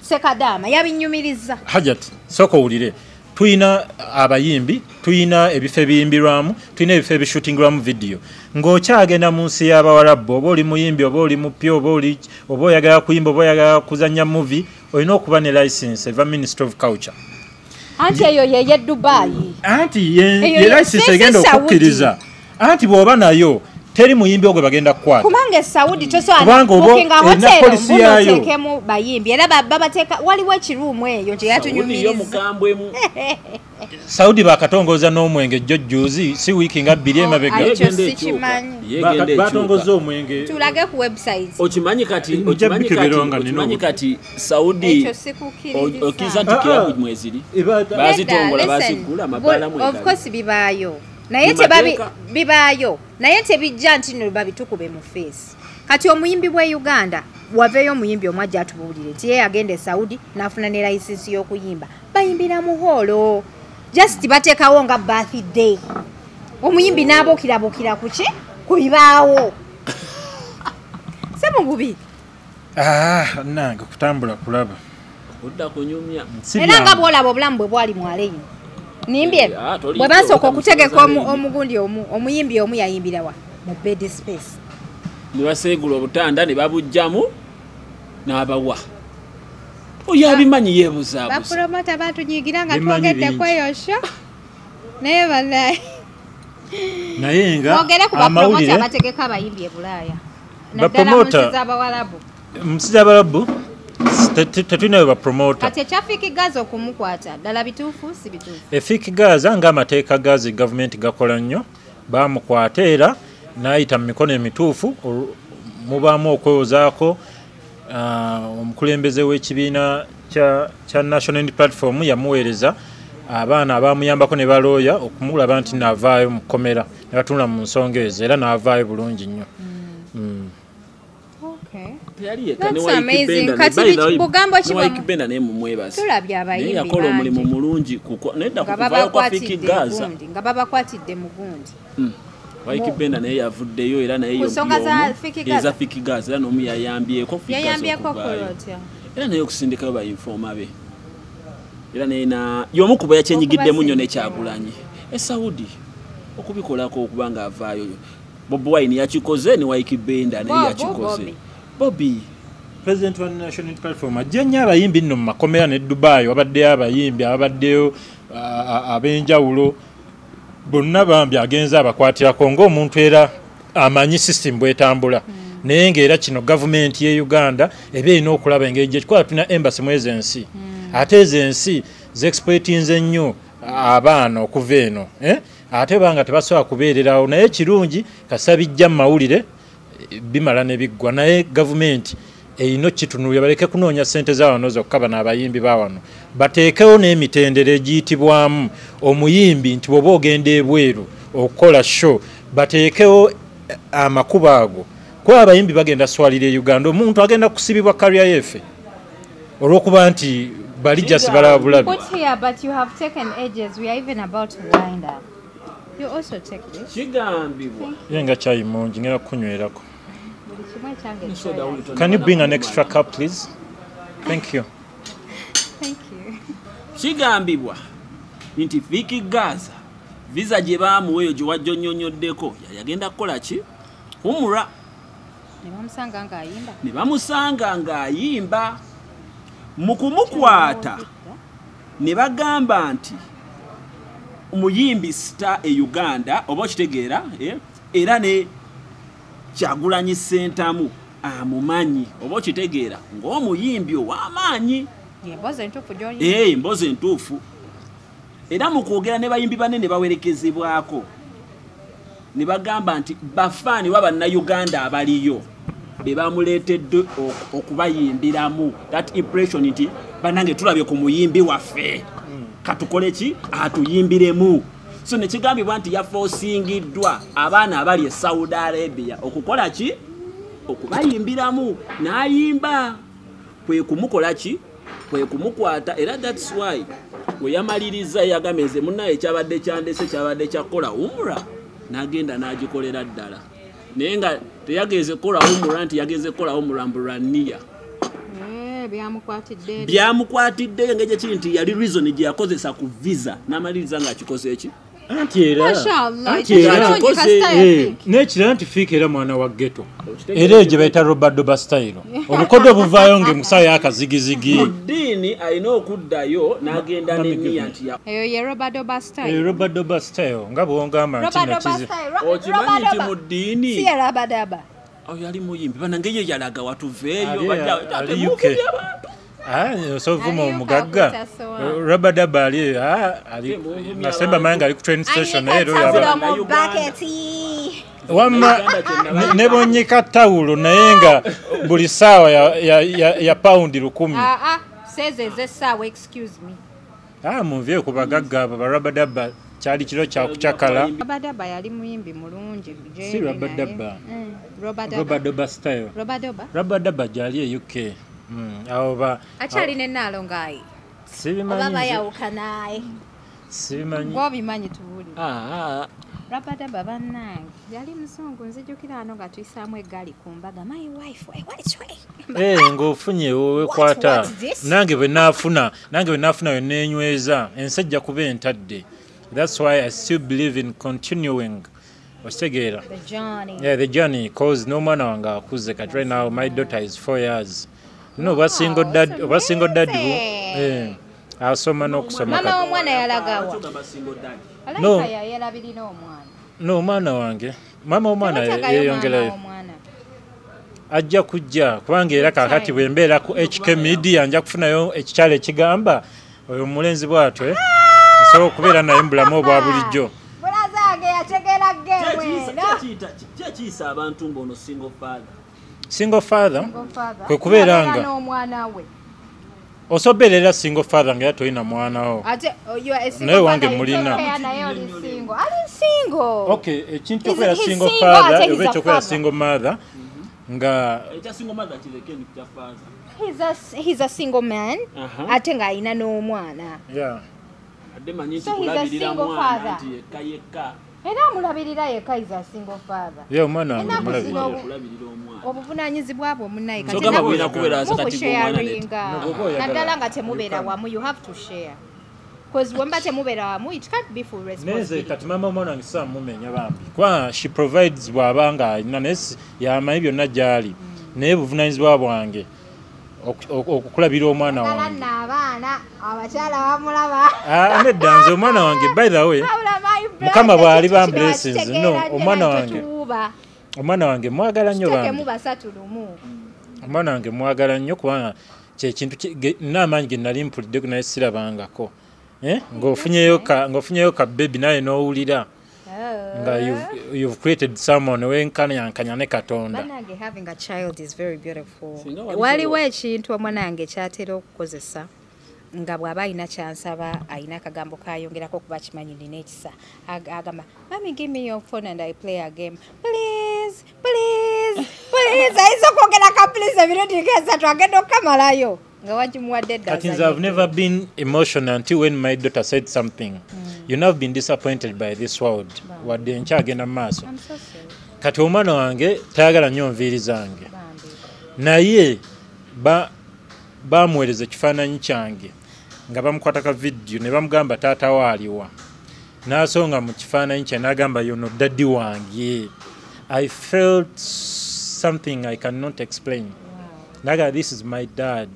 sekadama yabinyumiriza hajat soko ulire tuyina abayimbi tuyina ebifo ebiyimbirwamu tuyina ebifo ebishootingirwamu video ng'okyagenda mu nsi y'Abawarabu oba oli muyimbi oba oli mupya oba oyagala kuyimba oba oyagala kuzannya movie olina okuba ne license eva Ministry of Culture. Anti eyo ye Dubai. Anti ye license egenda okukkiriza. Anti bw'oba nayo teri muyimbi ogwe bagenda kukwata. Kubanga Saudi tosobola kukinga hotel mutekemu bayimbi era babateeka waliwo ekiruumu eyo gye yatunyumiriza. Saudi bakatongoza n'omwenge jjojjuzi si wiiki nga 2 emabega. Batongoza omwenge. Tulage ku website. Okimanyi kati Saudi okiza ntikira ku mweziri. Bazitongola bazigula mabala mwezi. Of course bibaayo. Naye bibaayo naye tebijja nti no babitukube mu face. Kati omuyimbi bwa Uganda waveyo omuyimbi omwajja atubuulire ti yagenda e Saudi n'afuna ne license y'okuyimba bayimbira mu holo just bateekawo nga birthday omuyimbi n'abookirabokira ku bibaawo semugubi nange kutambula kulaba odda kunyumya era nga bwolaba obulamu bwe bwali mwaleyo nimbye bwe basooka okutegeka omugundi omuyimbi omu yayimbira wa mu bed space ne baseegula obutanda ne babujjamu n'abawa oyo abimanyi yeebuzaabuza bapromota batunyigira nga twogedde kweyosho naye banaye naye nga mwogere ku bapromota abategeka abayimbi e Bulaaya naddala mu nsi z'Abawarabu tetulina bapromota kati ekyafiki Gaza okumukwata ddala bituufu si bituufu efiki Gaza ng'amateeka gazi gavumenti gakola nnyo bamukwata era n'ayita mu mikono emituufu mubaamu okwewozaako omukulembeze w'ekibiina kya National Unity Platform yamuweereza abaana abamuyambako ne balooya okumulaba nti n'avaayo mu kkomera ne batunula mu nsonga ezo era n'avaayo bulungi nnyo. Waikibenda naye mumwebaza naye yakola omulimu mulungi nedda kuvaayo kwa Fiki Gaza nga babakwatidde mu gundi Waikibenda naye yavuddeyo era naye eza Fiki Gaza era n'omu yayambyeko era naye okusindikayo bayinfooma be era naye y'omu kuba yakyenyigiddemu nnyo nekyagulanyi Saudi okubikolako okuba nga avaayo Bobi Wine yakikoze ne Waikibenda naye yakikoze Bobby President wa National Unity Platform ajja nnyo abayimbi nno mu makomera ne Dubai wabaddeyo abayimbi abaddeyo ab'enjawulo bonna bambi agenza abakwatirako ng'omuntu era amanyi system bwetambula naye ng'era kino gavumenti ye Uganda eba erina okulaba engeri gye kikola tulina embassy mu ezo ensi ate ezo ensi zexploitinze nnyo abaana okuva eno ate banga tebasobola kubeererawo naye kirungi kasabijja mu mawulire bimala ne biggwa naye gavumenti erina kitunulira baleke kunoonya ssente za wano zokka bano abayimbi ba wano bateekewo n'emitendera egiyitibwamu omuyimbi nti bw'oba ogenda ebweru okukola show bateekewo amakubo ago kuba abayimbi bagenda swalira e Uganda omuntu agenda kusibibwa karya yefe olw'okuba nti bali just balaba bulabi. Yenga chai mungi ngera kunywerako. Can you bring an extra cup please? Thank you. Thank you. Kigambibwa nti Fiki Gaza visa gye baamuweeyo gye wajjonyonyoddeko yagenda kukola ki? Humura. Ne bamusanga ng'ayimba. Mu kumukwata ne bagamba nti omuyimbi star e Uganda oba okitegeera era ne Kyagulanyi Ssentamu amumanyi oba okitegeera ng'omuyimbi ow'amaanyi mboze entuufu era mu kwogera ne bayimbi banene bawerekezebwako ne bagamba nti bafaani wa bannayuganda abaliyo be bamuleetedde okubayimbiramu that impression nti banange tulabye ku muyimbi waffe katukole ki atuyimbiremu so nekigambibwa nti yafosingiddwa abaana abali e Saudi Arabia okukola ki okubayimbiramu n'ayimba kwe kumukola ki kwe kumukwata era that's why we yamaliriza yagameze munnaye ekyabadde kyandese kyabadde kyakola umra n'agenda n'agikolera ddala naye nga teyageze kola umra nti yageze kola umra mburania byamukwatidde ng'ekyo kiri nti yali reason gye yakozesa ku visa n'amaliriza ng'akikoze eki nekira nti fiika era mwana wa ghetto era gye bayita robadoba style obukodyo buvaayo ng'emusawo y'akazigizigi ddiini alina okuddayo n'agenda n'enniya nti eyo ye robadoba style nga bwongamba nti okimanyi nti mu ddiini si rabadaba yali muyimbi banange ye yalaga watuveeyo osovuma omugagga rabadaba ali nasemba mayanga ali ku train station wamma ne bonyika tawulo naye nga buli ssaawa ya paundi 10 munvye ku bagagga abo barabadaba kyali kiro kyakucakala rabadaba yali muyimbi mulungi si rabadaba robadoba style rabadaba gyali e UK awo akyalina ennaalo ngaayi oba bayawuka naye sibimanyi ng'obimanyi tuwuli rabadaba bannange yali muzungu nzijukira ano nga tuyisaamu eggaali ku mbaga my wife ng'ofunye wekwata nange bwe naafuna yo neenyweza ensi ejja kuba entadde. That's why I still believe in continuing the journey because no mwana wange akuze kati right now my daughter is 4 years. No, oba single daddy asoma n'okusoma mama w'omwana yalagawa no yalabirina omwana no omwana wange mama w'omwana yeeyongerayo ajja kujja kubanga era kaakati bwe mbeera ku HK Media nja kufunayo ekikyalo ekigamba oyo omulenzi bw'atyo nsobola okubeera naye mu bulamu obwa bulijjo bulazange yategera kyekiyisa abantu ng'ono single father kwe kubeeranga n'omwana we osoberera single father nga yatoyina mwanawo naye wange mulina okay ekintu kyokubeera single father oba ekyokubeera single mother nga he's a single man ate ng'alina n'omwana so he's a single father era amulabirira yekka he's a single father omwana wange mulabirira obuvunaanyizibwa bwo munnaye naddala nga temubeera wamu you have to share because wemba temubeera wamu it can't be full responsibility kati mama omwana wange saamumenya bambi kuba she provides bw'abanga alina naye yamanyi byonna gy'ali naye buvunaanyizibwa bwange okukulabira omwana wange abaana abakyala bamulaba nedda nze omwana wange by the way mukama bw'ali ba blessings no omwana wange mwagala nnyo bambi omwana wange mwagala nnyo kubanga kyekintu n'amaanyi ge nali mpuliddeku naye sirabangako ng'ofunyeyo ka baby naye n'owulira nga you've created someone wenkanyankanya ne Katonda. Banange having a child is very beautiful. Waliwo ekintu omwanange kyatera okukozesa nga bw'aba alina kyansaba alina akagambo kayongerako kuba kimanyi nina ekisa agamba mami give me your phone and I play a game please ayinza okwogera ka please emirundi esatu agenda okukamalayo nga wagimuwadde dda. I've never been emotional until when my daughter said something. You've never been disappointed by this world. Wadde nkyagenda mu maaso. Kati omwana wange tayagala nnyo nviiri zange. Naye bamuweereza ekifaananyi kyange nga bamukwataka vidiyo ne bamugamba taata waaliwa. N'asonga mu kifaananyi kye n'agamba yono daddy wange. I felt something I cannot explain. Naga this is my dad.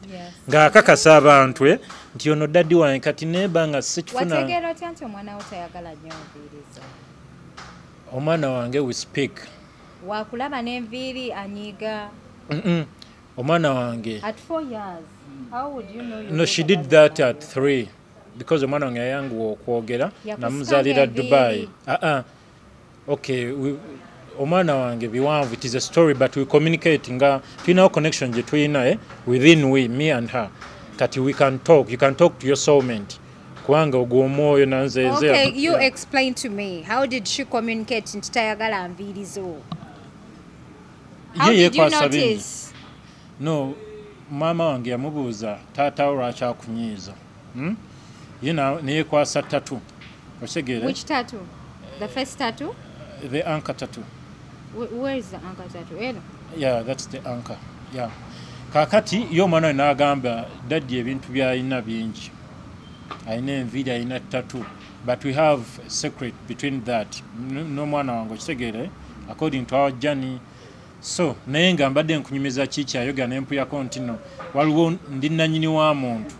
Nga akakasa abantu nti yono daddy wange kati neba nga sikifuna. Wategera otya nti omwana wo tayagala nnyo nviiriza? Omwana wange we speak. Wakulaba n'enviiri anyiga. Omwana wange. At 4 years. How would you know? No, she did that at 3 because omwana wange yayanguwa okwogera namuzaalira Dubai. Okay, omwana wange biwanvu, it is a story but we communicate nga tulinawo connection gye tulina within me and her. Kati we can talk, you can talk to your soulmate. Kubanga ogwo omwoyo nanzenze. Okay, you explain to me. How did she communicate nti tayagala nviiri zo? How did you notice? No, mama wange yamubuuza taata wo lwaki akunyiiza. Neyekwasa tattoo. Otegeera? Which tattoo? The first tattoo? The anchor tattoo. Where is the anchor tattoo? Yeah, that's the anchor. Yeah. kakati yo mwana we n'agamba daddy ebintu by'alina bingi alina enviiri alina tattoo but we have a secret between that n'omwana wange okitegeere according to our journey so naye nga mbadde nkunyumiza kikyayogera n'empuyako ntino waliwo ndi nannyini wa muntu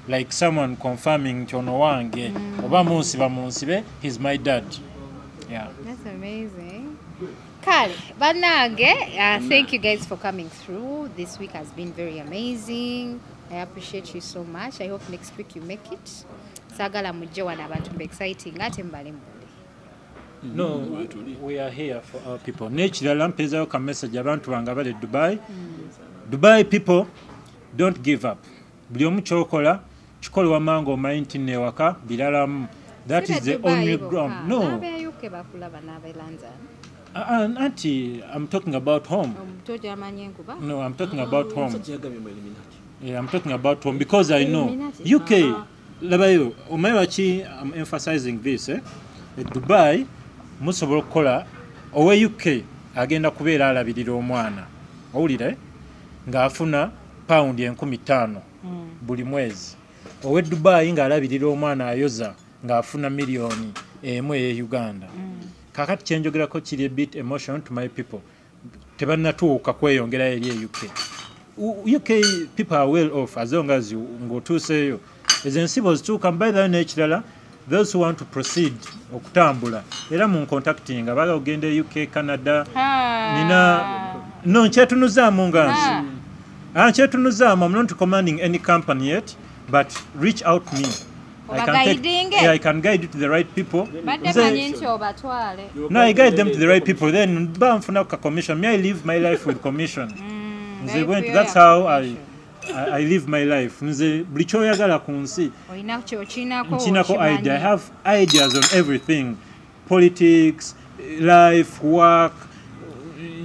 like someone confirming nti ono wange oba munsibe he's my dad. Yeah, that's amazing. Kale banange, thank you guys for coming through. This week has been very amazing. I appreciate you so much. I hope next week you make it. Sagala mujje wana abantu be exciting ate mbale mbule. No, we are here for our people. Nekirala mpezayo ka message abantu bange abali Dubai. Dubai people, don't give up. Buli omu kyokola kikole wamango omanyi newaka bilalamu. That is the only ground. No. Auntie, I'm talking about home. No, I'm talking about home. Yeah, I'm talking about home because I know UK. Labayo, omayiwachi, I'm emphasizing this. Dubai, musobola okukola owe UK agenda kubeera alabirira omwana. Owulire ng'afuna paundi 15 buli mwezi. Owe Dubai ng'alabirira omwana ayoza ng'afuna miliyoni emu e Uganda. Kakati kyenjogerako kiri a bit emotion to my people. Tebannatuuka kweyongera eri e UK. UK people are well off as long as you ng'otuuseeyo. Ezensi bw'ozituuka by the nekirala those who want to proceed okutambula era mu contacting abaga ogenda e UK Canada nina no nkyetunuzaamu nganzi. Nkyetunuzaamu, I'm not commanding any company yet but reach out to me. I can guide you to the right people. No, I guide them to the right people. Then bamfuna ka commission. Me, I live my life with commission. That's how I live my life. Blicho yagala kunsi. Chinako idea. I have ideas on everything. Politics, life, work.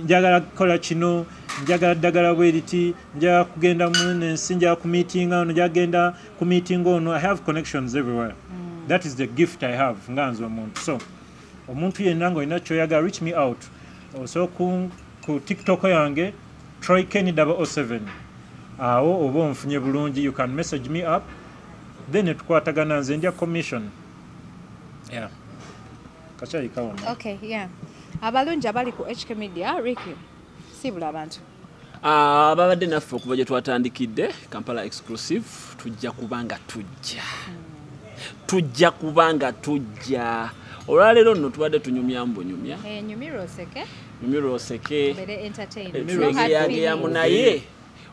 Njagala kola chino. Njagala dagala wediti. Njagala kugenda munensi. Njagala ku meeting ono. Njagenda ku meeting ono. I have connections everywhere. That is the gift I have. Nganzo omuntu. So, omuntu yenango inacho yaga reach me out. So ku TikTok yange Troy Kenny 007. Awo obo mfunye bulungi. You can message me up. Then tukwatagana nze ndya commission. Yeah. Kachayi kawona. Okay, yeah. Abalungi abali ku HK Media, Ricky. Sibula abantu. Babadde naffe okuva gye twatandikidde Kampala exclusive tujja kubanga tujja olwaleero nno tubadde tunyumya mbunyumya nyumiro oseke bere entertainment yageyamu naye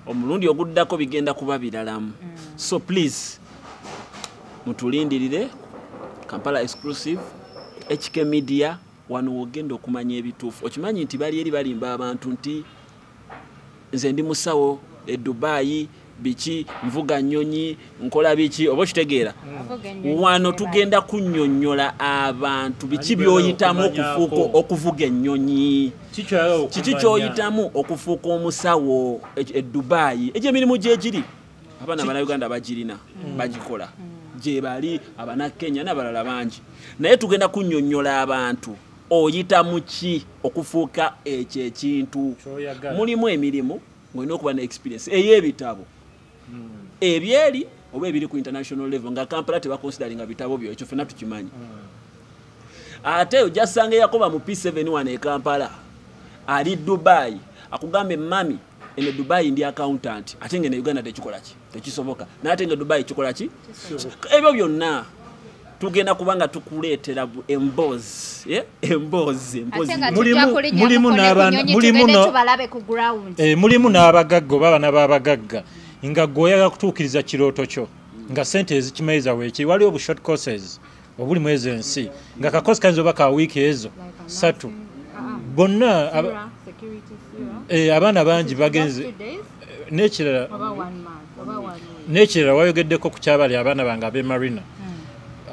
omulundi oguddako bigenda kuba biralamu so please mutulindirire Kampala exclusive HK Media wano ogenda okumanya ebituufu okimanyi nti bali eri balimba abantu nti nze ndi musawo e Dubai biki nvuga nnyonyi nkola biki oba kitegeera wano tugenda kunnyonnyola abantu biki byoyitamu okuvuga ennyonyi kiki kyoyitamu okufuuka omusawo e Dubai egyo emirimu gyegiri abaana Bannayuganda bagirina bagikola gye bali Abannakenya n'abalala bangi naye tugenda kunnyonnyola abantu oyitamu ki okufuuka ekyo ekintu mulimu emirimu ng'olina okuba ne experience ey'ebitabo ebyeri oba ebiri ku international level nga Kampala tebakonsideringa bitabo byo ekyo ffenna tukimanyi ate ojasanga Yakoba mu P7 wane e Kampala ali Dubai akugamba mami ene Dubai ndi accountant ate ngene Uganda tekikola ki tekisoboka nate ngene Dubai kikola ki ebyo byonna tugenda kubanga tukuleetera embozi mulimu n'abagagga oba abaana b'abagagga nga gwoyaga kutuukiriza kirooto kyo nga sente ezikimayiza weekiri waliwo bu short courses obuli mu ezo ensi nga kakozi kayinza oba ka wiiki ezo 3 bonna abaana bangi bagenze n'ekirala wayogeddeko ku kyabali abaana bange ab'e Marina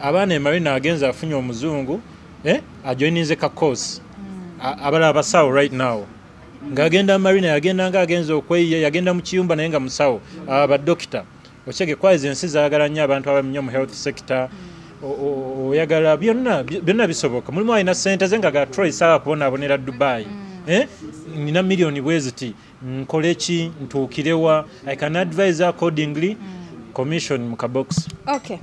abaana e Marina agenza afunye omuzungu ajoininze ka course abala abasawo right now ngagenda Marina yagenda nga agenza okweyiya yagenda mu kiyumba naye nga musawo abadokita okege kwaize ensi zaagala nnyo abantu abamenya mu health sector oyagala byonna bisoboka mulimu alina sente ze nga ga Troy sawa kubonaabonera Dubai nina million bweziti nkole ki ntuukirewa I can advise accordingly commission mu kabox. Okay.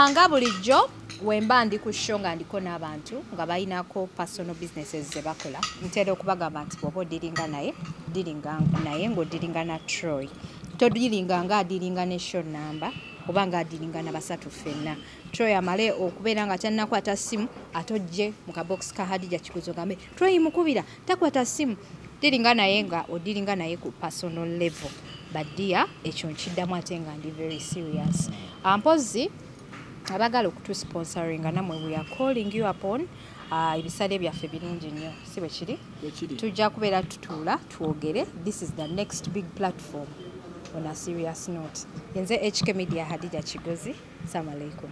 Nga bulijjo wemba ndi ku show nga ndiko n'abantu nga bayinako personal businesses ze bakola ntera okubagamba nti bwoba odiringa naye ng'odiringa na Troy todiringa nga adiringa ne show number oba nga adiringa na basatu ffenna Troy amale okubeera nga tannakwata simu atojje mu kabox ka Hadija Kikuzo gambe Troy mukubira takwata simu diringa naye nga odiringa naye ku personal level badia ekyo nkiddamu ate nga ndi very serious ampozi abagala okutu sponsoring namwe we are calling you upon ebisale byaffe birungi nnyo si bwe kiri tujja kubeera tutuula twogere this is the next big platform on a serious note yenze HK Media Hadija Kigozi. Assalamu alaikum.